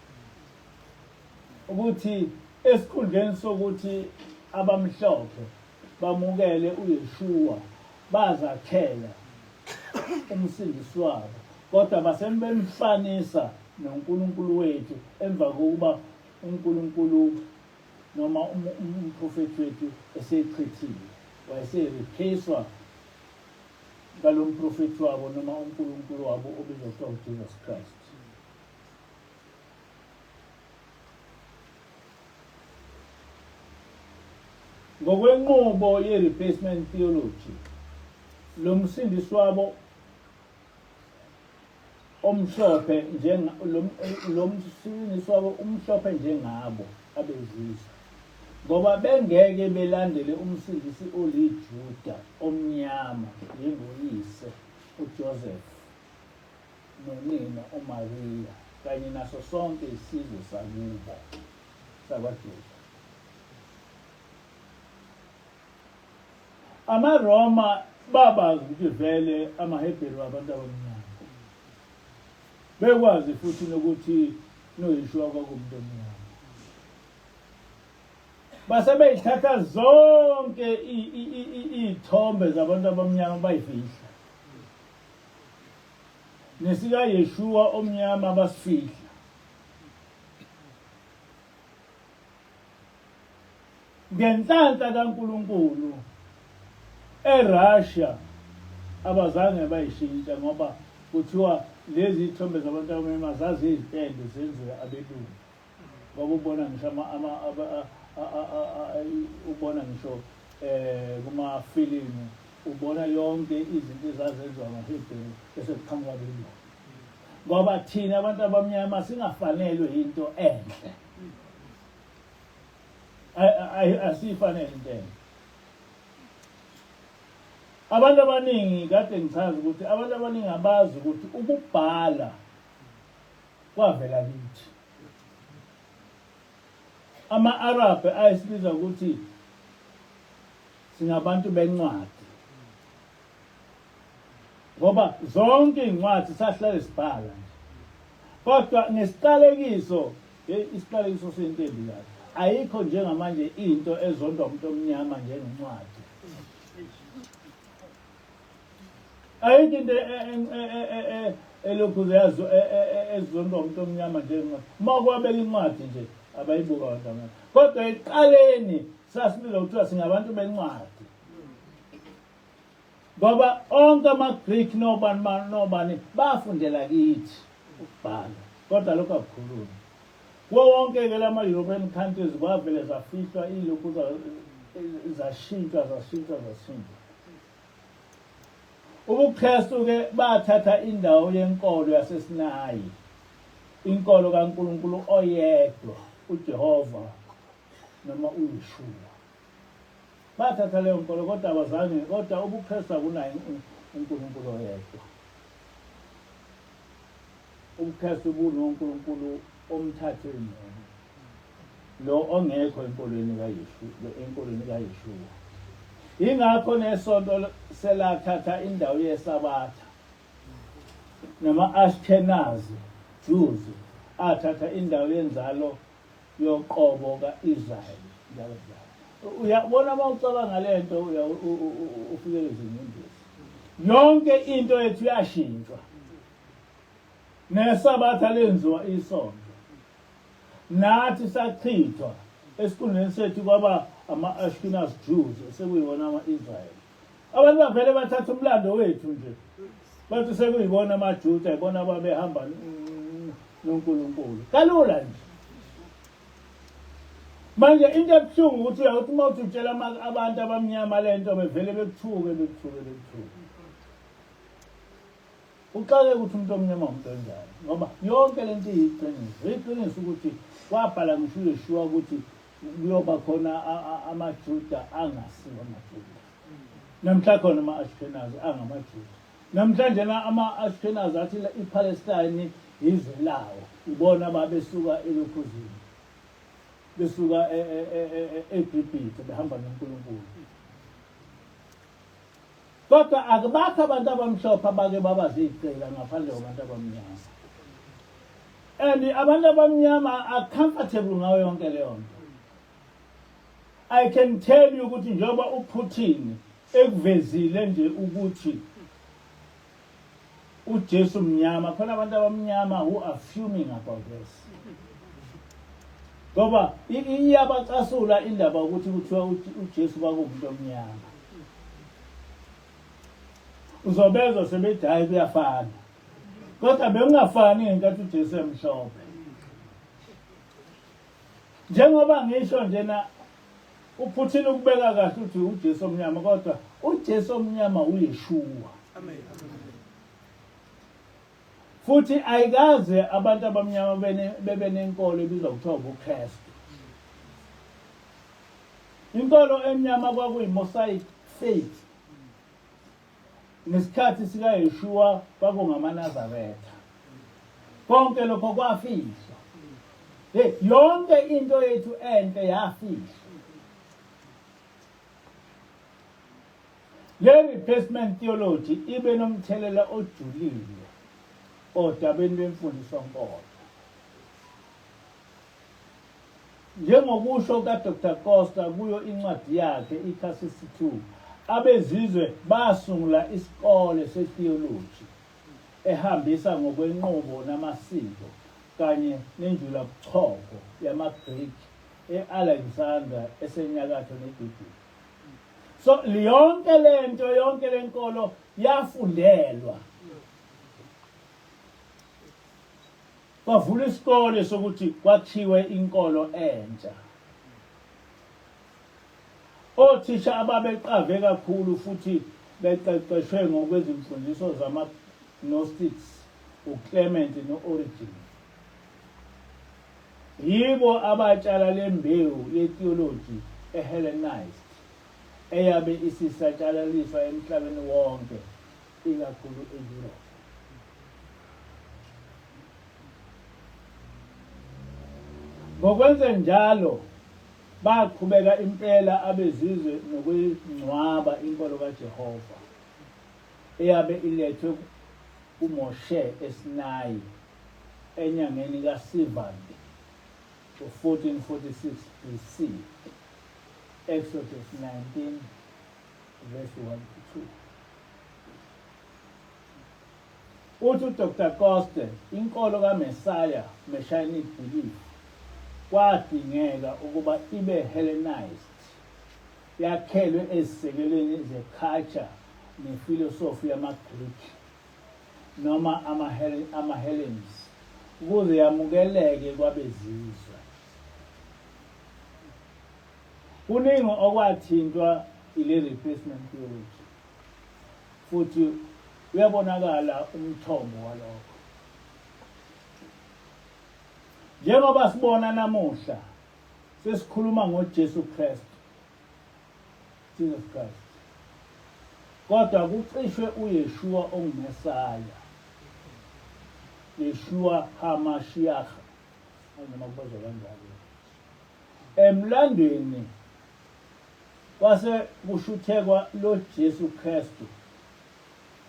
ukuthi esikhundleni sokuthi abamhlophe bamukele uYeshua bazakhela umsindisi wabo, kodwa basembemfanisa noNkulunkulu wethu emva kokuba uNkulunkulu noma umprofeti wethu esechithiwe, wayesereplacewa ngalo mprofeti wabo noma uNkulunkulu wabo obizwa kuthiwa uJesus Christ. Ngokwenqubo ye-replacement theology, lo msindisi wabo omhlophe lo msindisi wabo umhlophe njengabo abezizwe, ngoba bengeke belandele umsindisi oliJuda omnyama njengoyise uJoseph nonina uMaria kanye naso sonke isizwe sakubo sakwaJuda. AmaRoma babazi ukuthi vele amaHebheru abantu abamnyama, bekwazi futhi nokuthi noYeshua kwakumuntu omnyama. Base beyithatha zonke izithombe zabantu abamnyama bayifihla. Nesika Yeshua omnyama basifihla. Ngenhlanhla kaNkulunkulu eRussia abazange bayishintsha ngoba kuthiwa lezi izithombe zabantu abamnyama zaziyizipende zenziwe abelungu. Ngoba ubona ngisho ubona ngisho kuma-filimu ubona yonke izinto ezazenziwa amaHebheru bese kuqhamuka abelungu. Ngoba thina abantu abamnyama singafanelwe into enhle. Asifanele into enhle. Abantu abaningi kade ngichaza ukuthi abantu abaningi abazi ukuthi ukubhala kwavela kithi. Ama-Arab ayisibiza ukuthi singabantu bencwadi. Ngoba zonke iy'ncwadi sahlale sibhala nje. Kodwa ngesiqalekiso, isiqalekiso sentembi kahle. Ayikho njengamanje into ezondwa umuntu omnyama njengencwadi. Ayikho into elokhu yazo ezondwa umuntu omnyama njengencwadi. Uma kwabeka incwadi nje abayibuka abantu abanye. Kodwa eqaleni sasibiza ukuthiwa singabantu bencwadi. Ngoba onke ama-Greek nobani bafundela kithi ukubhala. Kodwa lokho akukhulumi. Wonke-ke lama-European countries kwavele zafihlwa ilokhu zashintshwa. UbuKristu-ke bathatha indawo yenkolo yaseSinayi. Inkolo kaNkulunkulu oyedwa, uJehova noma uYeshua. Bathatha leyo nkolo kodwa abazange, kodwa ubuKristu akunayo uNkulunkulu oyedwa. UbuKristu bunoNkulunkulu omthathu emini. Lo ongekho enkolweni kaYeshua. Ingakho nesonto selathatha indawo yeSabatha. Nama-Ashkenazi Jews athatha indawo yenzalo yoqobo kaIsrayeli. Uyabona uma ucabanga lento ufike ezingcindezi. Yonke into yethu yashintshwa. NeSabatha lenziwa isonto. Nathi sachithwa esikhundleni sethu kwaba ama-Ashkenaz Jews sekuyibona ama-Israyeli. Abantu bavele bathatha umlando wethu nje. Bathi sekuyibona amaJuda ibona ababehamba noNkulunkulu. Kalula nje. Manje into ebuhlungu ukuthi uyakuthi uma uthi utshela abantu abamnyama lento bevele bekuthuke. Uqale ukuthi umuntu omnyama umuntu onjani ngoba yonke lento iyiqiniso ukuthi wabhala ngisho uYeshua ukuthi kuyoba khona amaJuda angasiwo amaJuda. Namhla khona ama-Ashkenazi angamaJuda. Namhlanje ama-Ashkenazi athi iPalestine izwe lawo. Ibona babesuka elokhuzini. Besuka eGibhithe behamba noNkulunkulu. Kodwa akubakho abantu abamhlophe abake babazicela ngaphandle kwabantu abamnyama. And abantu abamnyama are comfortable ngayo yonke leyo nto. I can tell you ukuthi njengoba uPutin ekuvezile nje ukuthi uJesu mnyama, khona abantu abamnyama who are fuming about this. Ngoba iyabacasula indaba ukuthi kuthiwa uJesu kwakumuntu omnyama. Uzobezwa sebethi hayi kuyafana. Kodwa bekungafani ngenkathi uJesu emhlophe. Njengoba ngisho njena uPutin ukubeka kahle uthi uJesu omnyama kodwa uJesu omnyama uYeshua. Amen. Futhi ayikaze abantu abamnyama bebe nenkolo ebizwa kuthiwa ubuKristu. Inkolo emnyama kwakuyi-Mosaic faith. Ngesikhathi sikaYeshua kwakungamaNazaretha. Konke lokho kwafihlwa. Yonke into yethu enhle yafihlwa. Le replacement theology ibe nomthelela ojulile odabeni lwemfundiso-nkolo. Njengokusho kaDr. Costa kuyo incwadi yakhe iKhasisi 2, abezizwe basungula isikole setheology ehambisa ngokwenqubo namasiko kanye nenjulabuchopho yamaGreki e-Alexandria esenyakatho neGibhithe. So yonke lenkolo yafundelwa. Kwavula isikole sokuthi kwakhiwe inkolo entsha. Othisha ababeqave kakhulu futhi beqeqeshwe ngokwezimfundiso zama-Gnostics, uClement no-Origen. Yibo abatshala lembewu yetheology eHellenized eyabe isisatshalaliswa emhlabeni wonke, ikakhulu eYurophu. Ngokwenze njalo baqhubeka impela abezizwe nokuyingcwaba inkolo kaJehova eyabe ilethwe uMoshe eSinayi enyangeni kaSivan 1446 BC, Exodus 19 verse 1 to 2. Uthi uDr. Costa, inkolo kaMessiah, Messianic belief, kwadingeka ukuba ibe Hellenized, yakhelwe ezisekelweni ze-culture nefilosofi yamaGreki noma ama-Hellenes ukuze yamukeleke kwabezizwe. Kuningi okwathintwa ile replacement theology futhi uyabonakala umthombo walokho. Njengoba sibona namuhla sesikhuluma ngoJesu Kristu, Jesus Christ, kodwa kucishwe uYeshua onguMesaya, Yeshua HaMashiach, noma kubizwa kanjalo. Emlandweni kwase kushuthekwa lo Jesu Kristu,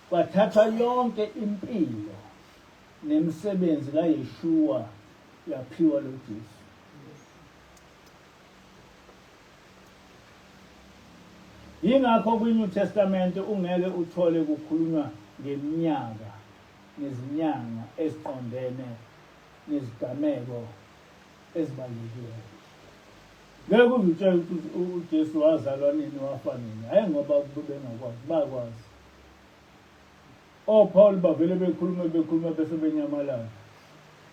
kwathathwa yonke impilo nemisebenzi kaYeshua yaphiwa lo Jesu. Yingakho kwiNew Testament ungeke uthole kukhulunywa ngeminyaka nezinyanga eziqondene nezigameko ezibalulekile. Ngeke uzutshela ukuthi uJesu wazalwa nini wafa nini, hayi ngoba bengakwazi, bakwazi. Paul bavele bekhuluma bese benyamalala.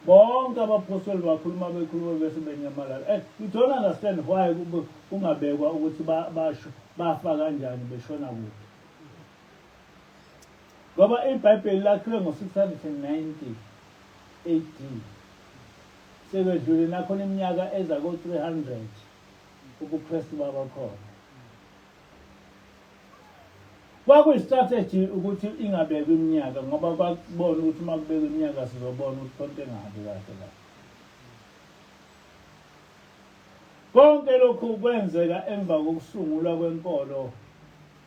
Bonke abapostoli bakhuluma bese benyamalala. You don't understand why kungabekwa ukuthi bafa kanjani beshona kuphi. Ngoba iBhayibheli lakhiwe ngo-690 AD. Sebedlule nakhona iminyaka eza ko-300 ubuKristu babakhona. Kwakuyi-strategy ukuthi ingabekwa iminyaka ngoba bakubona ukuthi uma kubekwa iminyaka sizobona ukuthi konke engahambi kahle. Konke lokhu kwenzeka emva kokusungulwa kwenkolo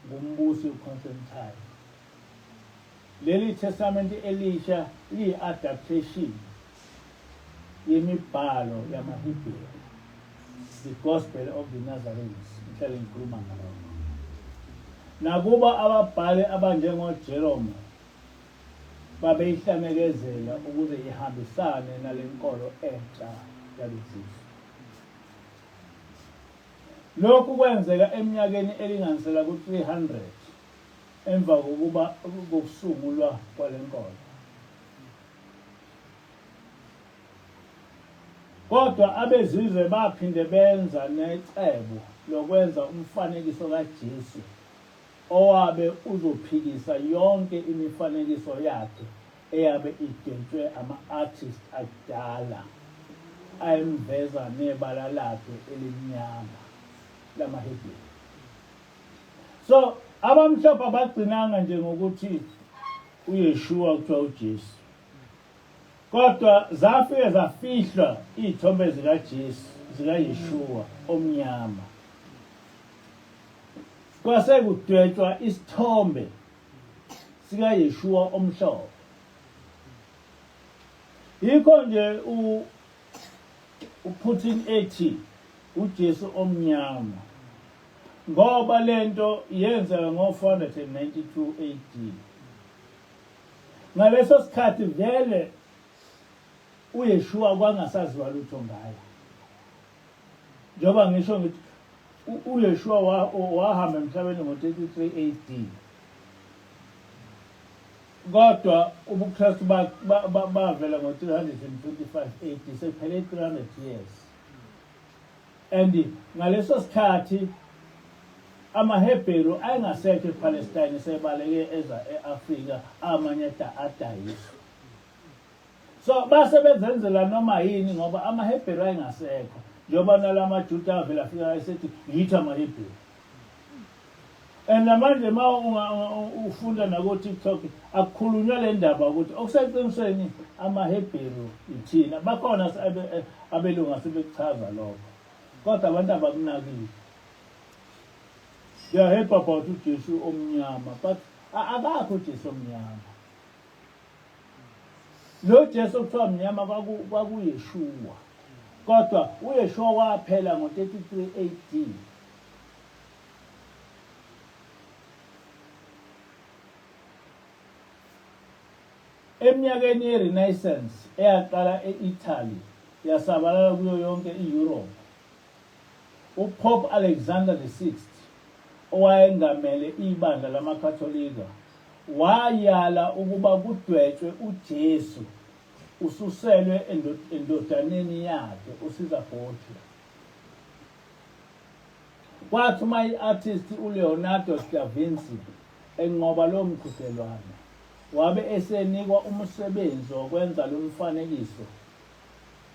ngumbusi uConstantine. Leli testamenti elisha liyi-adaptation yemibhalo yamaHebrew, the Gospel of the Nazarenes, mhlawumbe ngikhuluma ngalokho. Nakuba ababhali abanjengoJerome babeyihlanyekezela ukuze ihambisane nalenkolo entsha yalezizwe. Lokhu kwenzeka eminyakeni elinganisela ku-300 emva kokusungulwa kwalenkolo. Kodwa abezizwe baphinde benza necebo lokwenza umfanekiso kaJesu owabe uzophikisa yonke imifanekiso yakhe eyabe idwetshwe ama-artist akudala ayemveza nebala lakhe elimnyama lamaHebrew. So abamhlophe abagcinanga nje ngokuthi uYeshua kuthiwa uJesu, kodwa zafike zafihlwa iy'thombe zikaJesu zikaYeshua omnyama. Kwase kudwetshwa isithombe sikaYeshua omhlophe. yikho nje uPutin ethi uJesu omnyama ngoba lento yenzeka ngo492 AD. Ngaleso sikhathi vele uYeshua kwangasaziwa lutho ngaye. Njoba ngisho ngithi uYeshua wahamba emhlabeni ngo33 AD. Kodwa ubuKristu bavela ngo325 AD, sephele 300 years. And ngaleso sikhathi amaHebheru ayengasekho ePalestine, sebaleke eza eAfrika, amanye adayiswa. So basebenzenzela noma yini ngoba amaHebheru ayengasekho. Njoba nalamaJuda avela afika esethi yithi amaHebheru. And manje ufunda nako TikTok akukhulunywa le ndaba ukuthi okuseqinisweni amaHebheru ithina. Bakhona abelungu asebekuchaza lokho. Kodwa abantu abakunakile. They are happy about uJesu omnyama, but akakho uJesu omnyama. Lo Jesu okuthiwa mnyama kwakuYeshua. Kodwa uYeshua waphela ngo33 AD. Eminyakeni yeRenaissance eyaqala eItaly yasabalala kuyo yonke iEurope. uPope Alexander VI owayengamele ibandla lamaKatholika wayala ukuba kudwetshwe uJesu ususelwe endodaneni yakhe uSiza Borgia. Kwathi i-artist uLeonardo da Vinci enqoba lo mqhudelwano wabe esenikwa umsebenzi wokwenza lo mfanekiso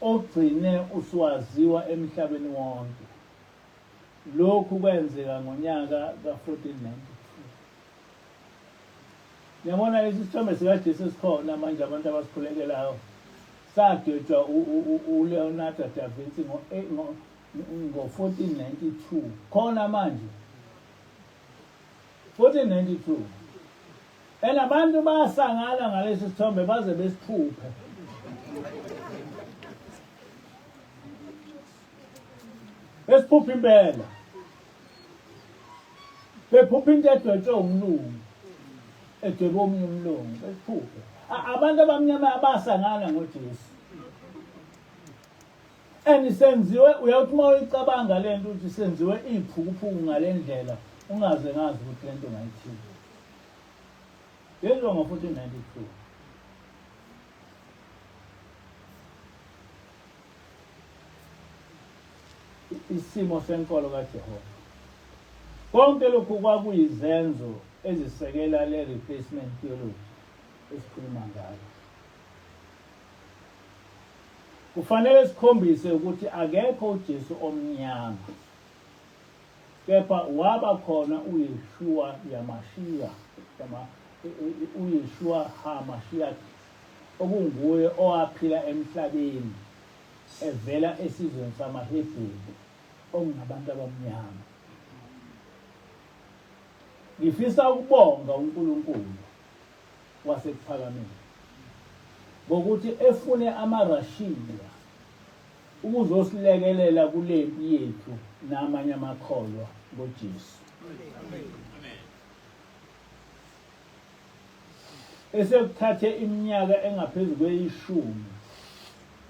ogcine uswaziwa emhlabeni wonke. Lokhu kwenzeka ngonyaka ka1492. Ngiyabona isithombe sikaJesu esikhona manje abantu abasikhulekelayo sadwetshwa uLeonardo da Vinci ngo1492 khona manje 1492. Abantu basangana ngalesi sithombe baze besiphuphe. Besiphuphe impela. Bephupha into edwetshwe umlungu. Edwebe omunye umlungu besiphuphe. Abantu abamnyama abasangana ngoJesu. Senziwe uyawuthi uma uyicabanga lento ukuthi senziwe iphukuphuku ngalendlela ungaze ngazi ukuthi lento ngayithini. Yenziwa ngo1492. Isimo senkolo kaJehova. Konke lokhu kwakuyizenzo ezisekela le replacement theology esikhuluma ngayo. Kufanele sikhombise ukuthi akekho uJesu omnyama. Kepha waba khona uYeshua yaMashiach, uYeshua HaMashiach okunguye owaphila emhlabeni evela esizweni samaHebheru ongabantu abamnyama. Ngifisa ukubonga uNkulunkulu wasekuphakameni ngokuthi efune amaRashiya ukuzosilekelela kulempi yethu namanye amakholwa ngoJesu. Esekuthathe iminyaka engaphezulu kweyishumi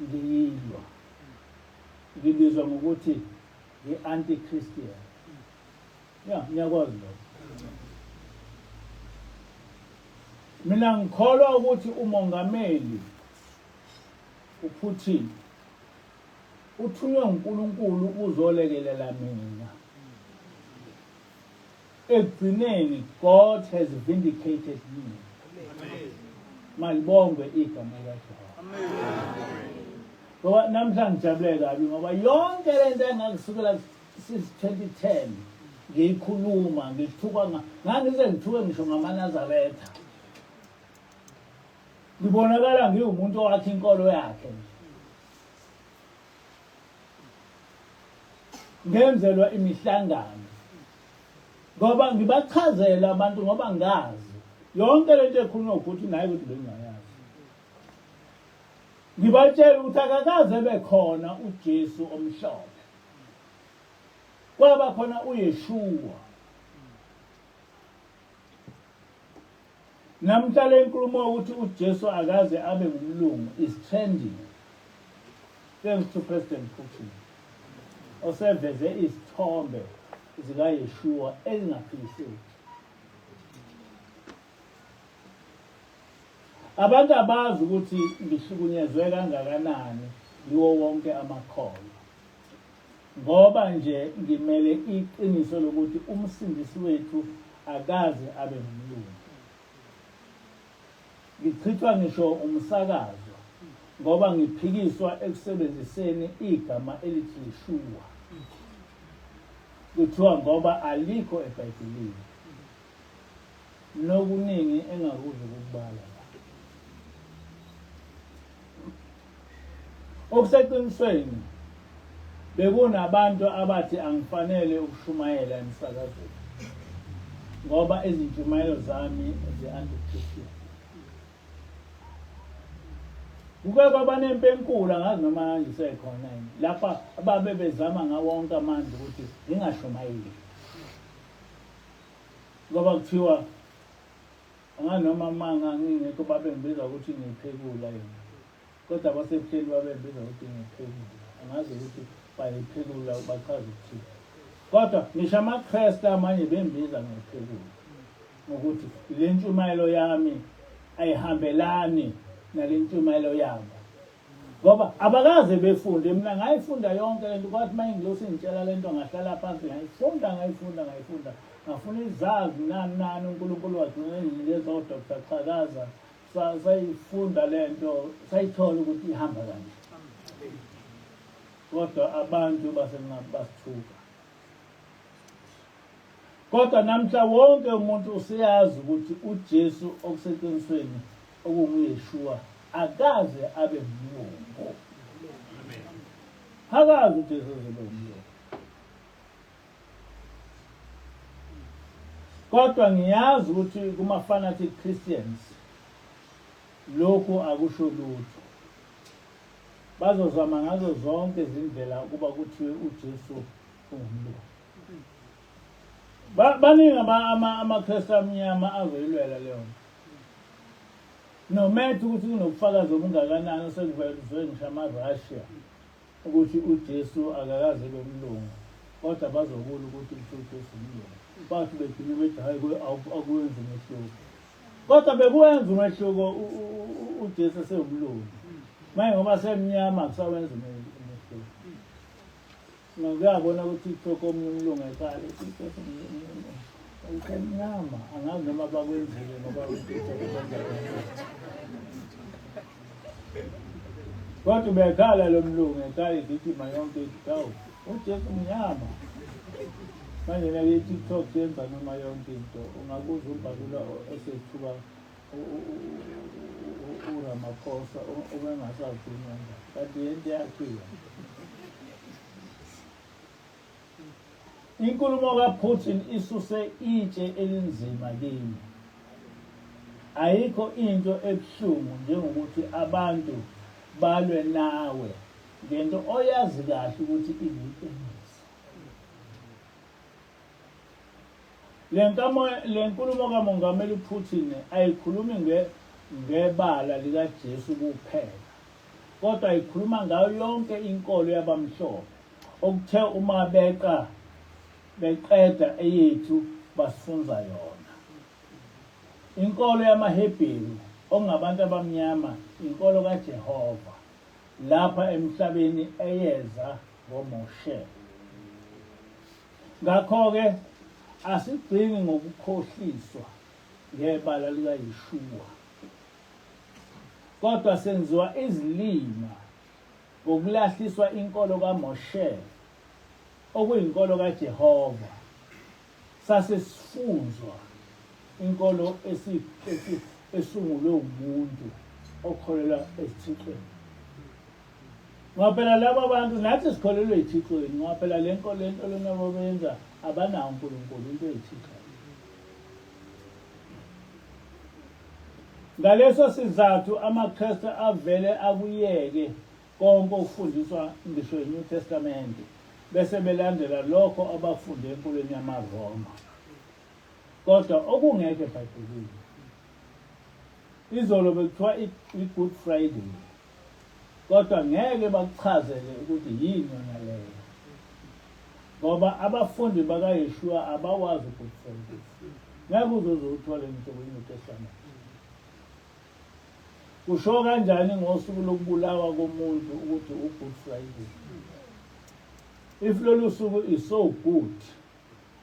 ngiyilwa. Ngibizwa ngokuthi ngi-anti-Christian. Ngiyakwazi lokho. Mina ngikholwa ukuthi umongameli uPutin uthunywe uNkulunkulu uzolekelela mina. Ekugcineni God has vindicated me. Malibongwe igama likaJehova. Ngoba namhlanje ngijabule kabi ngoba yonke lento engakusukela since 2010 ngiyikhuluma ngithuka ngangize ngithuke ngisho ngamaNazaretha. Ngibonakala ngiwumuntu owakhe inkolo yakhe. Ngenzelwa imihlangano ngoba ngibachazela abantu ngoba ngazi yonke lento ekhulunywa ukuthi naye ukuthi bengayazi. Ngibatshela ukuthi akakaze bekhona uJesu omhlophe. Kwaba khona uYeshua. Namhla le nkulumo ukuthi uJesu akaze abe ngumlungu is trending. Thanks to President Putin. Oseveze isithombe zikaYeshua ezingaphiliseki. Abantu abazi ukuthi ngihlukunyezwe kangakanani yiwo wonke amakhono. Ngoba nje ngimele iqiniso lokuthi umsindisi wethu akaze abe ngumlungu. Ngichithwa ngisho umsakazo ngoba ngiphikiswa ekusebenziseni igama elithi Yeshua. Kuthiwa ngoba alikho eBhayibhelini. Nokuningi engakuzi ukubala. Okuseqinisweni bekunabantu abathi angifanele ukushumayela emsakazweni ngoba izintshumayelo zami zi-anti-Christian. Kuke kwaba nempi enkulu angazi noma manje isekhona yini lapha ababe bezama ngawo wonke amandla ukuthi ngingashumayeli. Ngoba kuthiwa angazi noma manga ngingekho babe ngibiza ukuthi ngiphekula yini. Kodwa abasebuhleni babebiza ukuthi ngiphekula. Angazi ukuthi bayiphekula bachaza ukuthini. Kodwa ngisho amaKristu amanye bembiza ngiphekula. Ngokuthi le ntshumayelo yami ayihambelani nale ntshumayelo yabo. Ngoba abakaze befunde mina ngayifunda yonke lento kwathi manje ngilosi ngitshela lento ngahlala phansi ngayifunda. Ngafuna izazi nani uNkulunkulu wagcina ngilezo Dr. Chakaza sayifunda lento sayithola ukuthi ihamba kanjani. Kodwa abantu basithuka. Kodwa namhla wonke umuntu usiyazi ukuthi uJesu okuseqinisweni okunguyeshua akaze abe ngumlungu. Akaze uJesu abe ngumlungu. Kodwa ngiyazi ukuthi kuma-fanatic Christians lokhu akusho lutho. Bazozama ngazo zonke izindlela ukuba kuthiwe uJesu ungumlungu. Baningi amaKristu amnyama azoyilwela leyo nto. Nomethe ukuthi kunobufakazi obungakanani osekuvezwe ngisho amaRussia ukuthi uJesu akakaze abe umlungu. Kodwa bazokula ukuthi uJesu umlungu. Bathi begcine bethi hayi akuwenzi umehluko. Kodwa bekuwenza umehluko uJesu esewumlungu. Manje ngoba semnyama akusawenza umehluko. Ngiyabona ukuthi TikTok omunye umlungu eqala TikTok umnyama angazi noma bakwenzile ngoba uTikTok kodwa bekhala lo mlungu eqala igijima yonke indawo. uJesu umnyama. Manje na TikTok yenza noma yonke into ungakuza umbhalula esethuka uRamaphosa obengasakhuluma kanti yento yakhiwa. Inkulumo kaPutin isuse itshe elinzima kimi. Ayikho into ebuhlungu njengokuthi abantu balwe nawe ngento oyazi kahle ukuthi iyiqiniso. Le nkulumo kaMongameli Putin ayikhulumi ngebala likaJesu kuphela. Kodwa ikhuluma ngayo yonke inkolo yabamhlophe. Okuthe uma beqeda eyethu basifunza yona. Inkolo yamaHebheru ongabantu abamnyama inkolo kaJehova lapha emhlabeni eyeza ngoMoshe. Ngakho-ke asigcini ngokukhohliswa ngebala likaYeshua. Kodwa senziwa izilima ngokulahliswa inkolo kaMoshe okuyinkolo kaJehova. Sasesifunzwa inkolo esungulwe umuntu okholelwa eThixweni. Ngoba laba bantu nathi sikholelwe eThixweni ngoba le nkolo lena babenza abanawo uNkulunkulu into eThixweni. Ngaleso sizathu amaKristu avele akuyeke konke okufundiswa ngisho iNew Testament bese belandela lokho abafunde enkolweni yamaRoma. Kodwa okungekho eBhayibhelini. Izolo bekuthiwa i-Good Friday. Kodwa ngeke bakuchazele ukuthi yini yona leyo. Ngoba abafundi bakaYeshua abawazi uGood Friday. Ngeke uzozuthola into kweNew Testament. Kusho kanjani ngosuku lokubulawa komuntu ukuthi uGood Friday? If lolu suku is so good,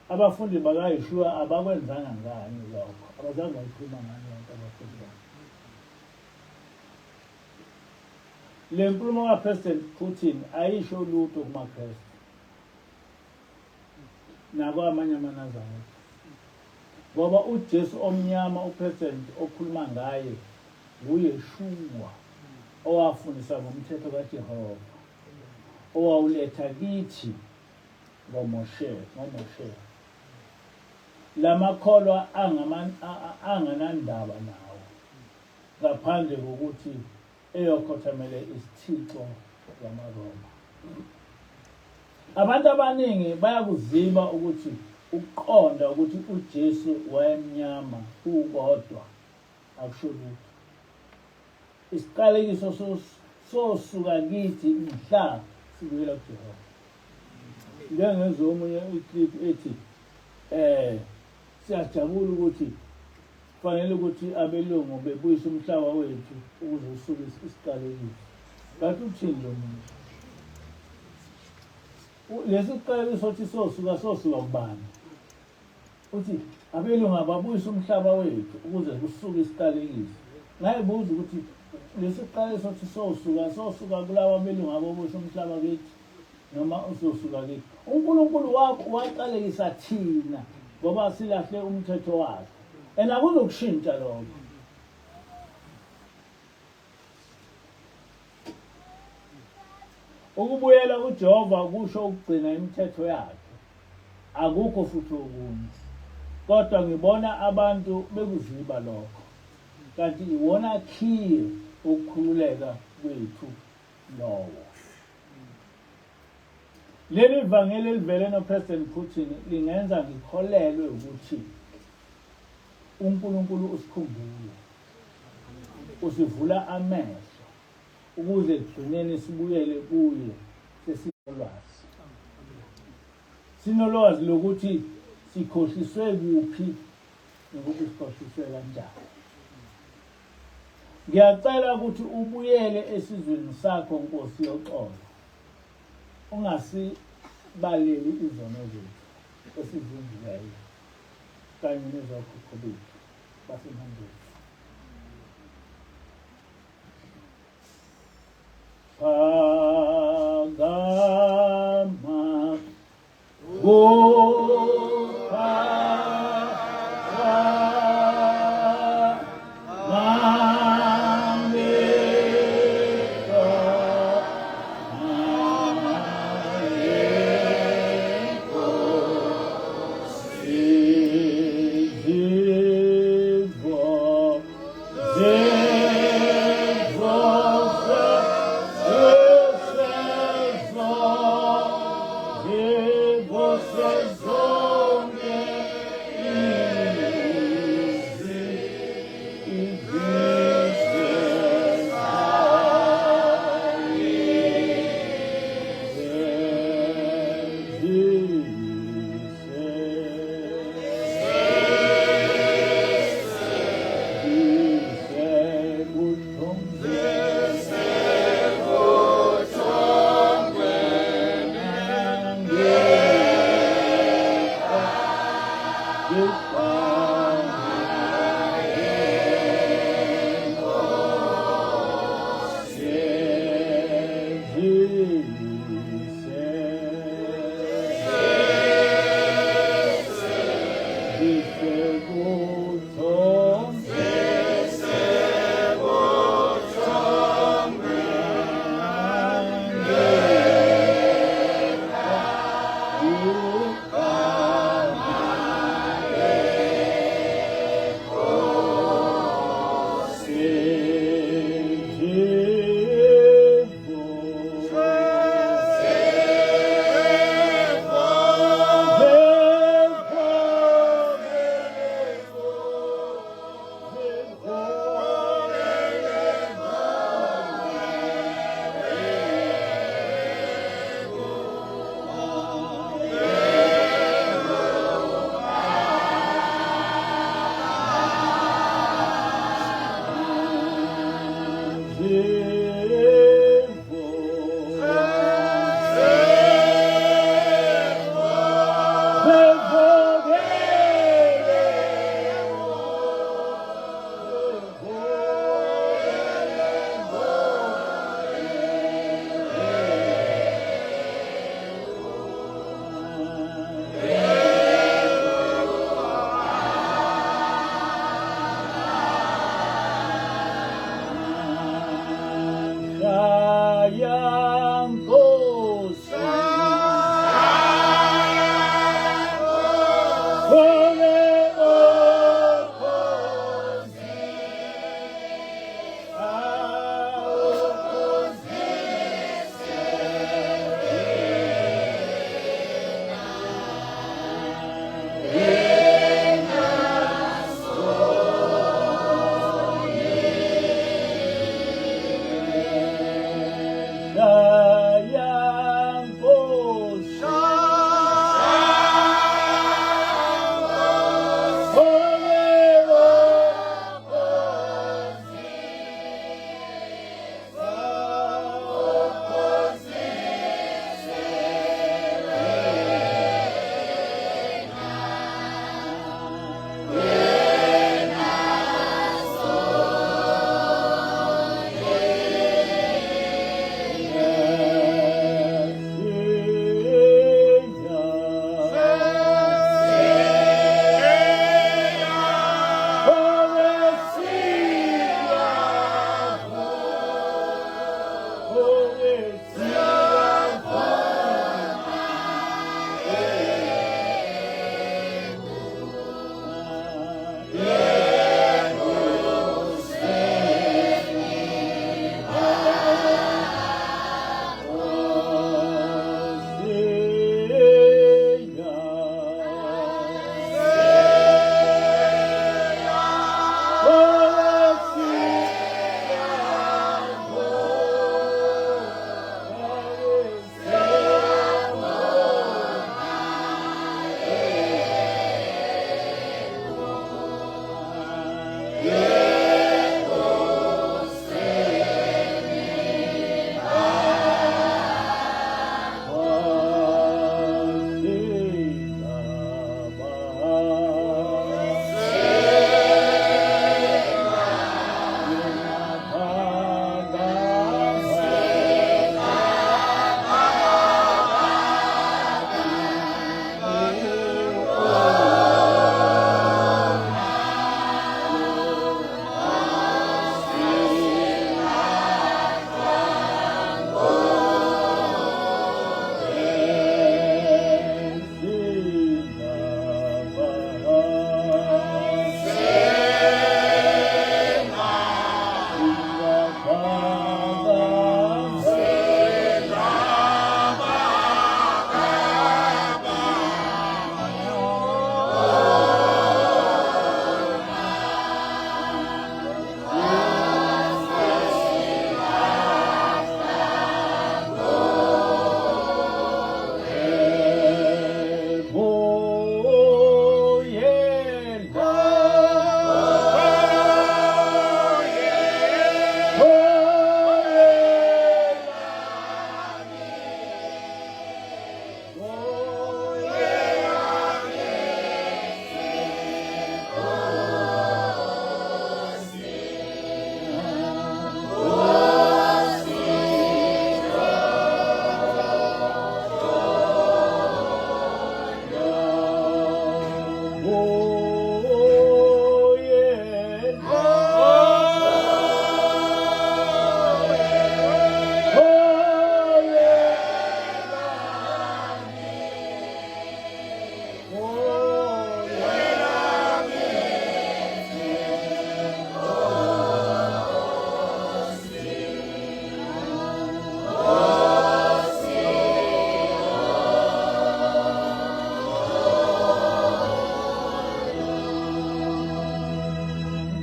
abafundi bakaYeshua abakwenzanga ngani lokho? Abazange bayikhuluma ngani lonke abafundi babo. Le nkulumo kaPresident Putin ayisho lutho kumaKristu. Nakwamanye amanazarete. Ngoba uJesu omnyama uPresident okhuluma ngaye uYeshua owafundisa ngomthetho kaJehova owawuletha kithi ngoMoshe. Lamakholwa anganandaba nawo ngaphandle kokuthi eyokhothamele isithixo yamaRoma. Abantu abaningi bayakuziba ukuthi ukuqonda ukuthi uJesu wayemnyama ukodwa akusho lutho. Isiqalekiso sosuka kithi mhla sibuyela kuJehova. Ngengezwe omunye iclip ethi siyajabula ukuthi kufanele ukuthi abelungu bebuyise umhlaba wethu ukuze usuke isiqalekiso. Ngathi uthini lo muntu? Lesi siqalekiso sothi sosuka kubani? Uthi abelungu ababuyise umhlaba wethu ukuze kusuke isiqalekiso. Ngayibuza ukuthi lesi siqalekiso sothi sosuka kulawa abelungu ababuyise umhlaba kithi noma uzosuka kithi. uNkulunkulu waqalekisa thina ngoba silahle umthetho wakhe. Akuzokushintsha lokho. Ukubuyela kuJehova kusho ukugcina imithetho yakhe. Akukho futhi okunye. Kodwa ngibona abantu bekuziba lokho. Kanti iwona khiye ukukhululeka kwethu lowo. Leli vangeli elivele noPresident Putin lingenza ngikholelwe ukuthi uNkulunkulu usikhumbule. Usivula amehlo ukuze egcineni sibuyele kuye sesinolwazi. Sinolwazi lokuthi sikhohliswe kuphi nokuthi sikhohliswe kanjani. Ngiyacela ukuthi ubuyele esizweni sakho Nkosi yoxolo. Ungasibaleli izono zethu esizenzileyo kanye nezokhokho bethu basemandleni.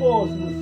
inkosi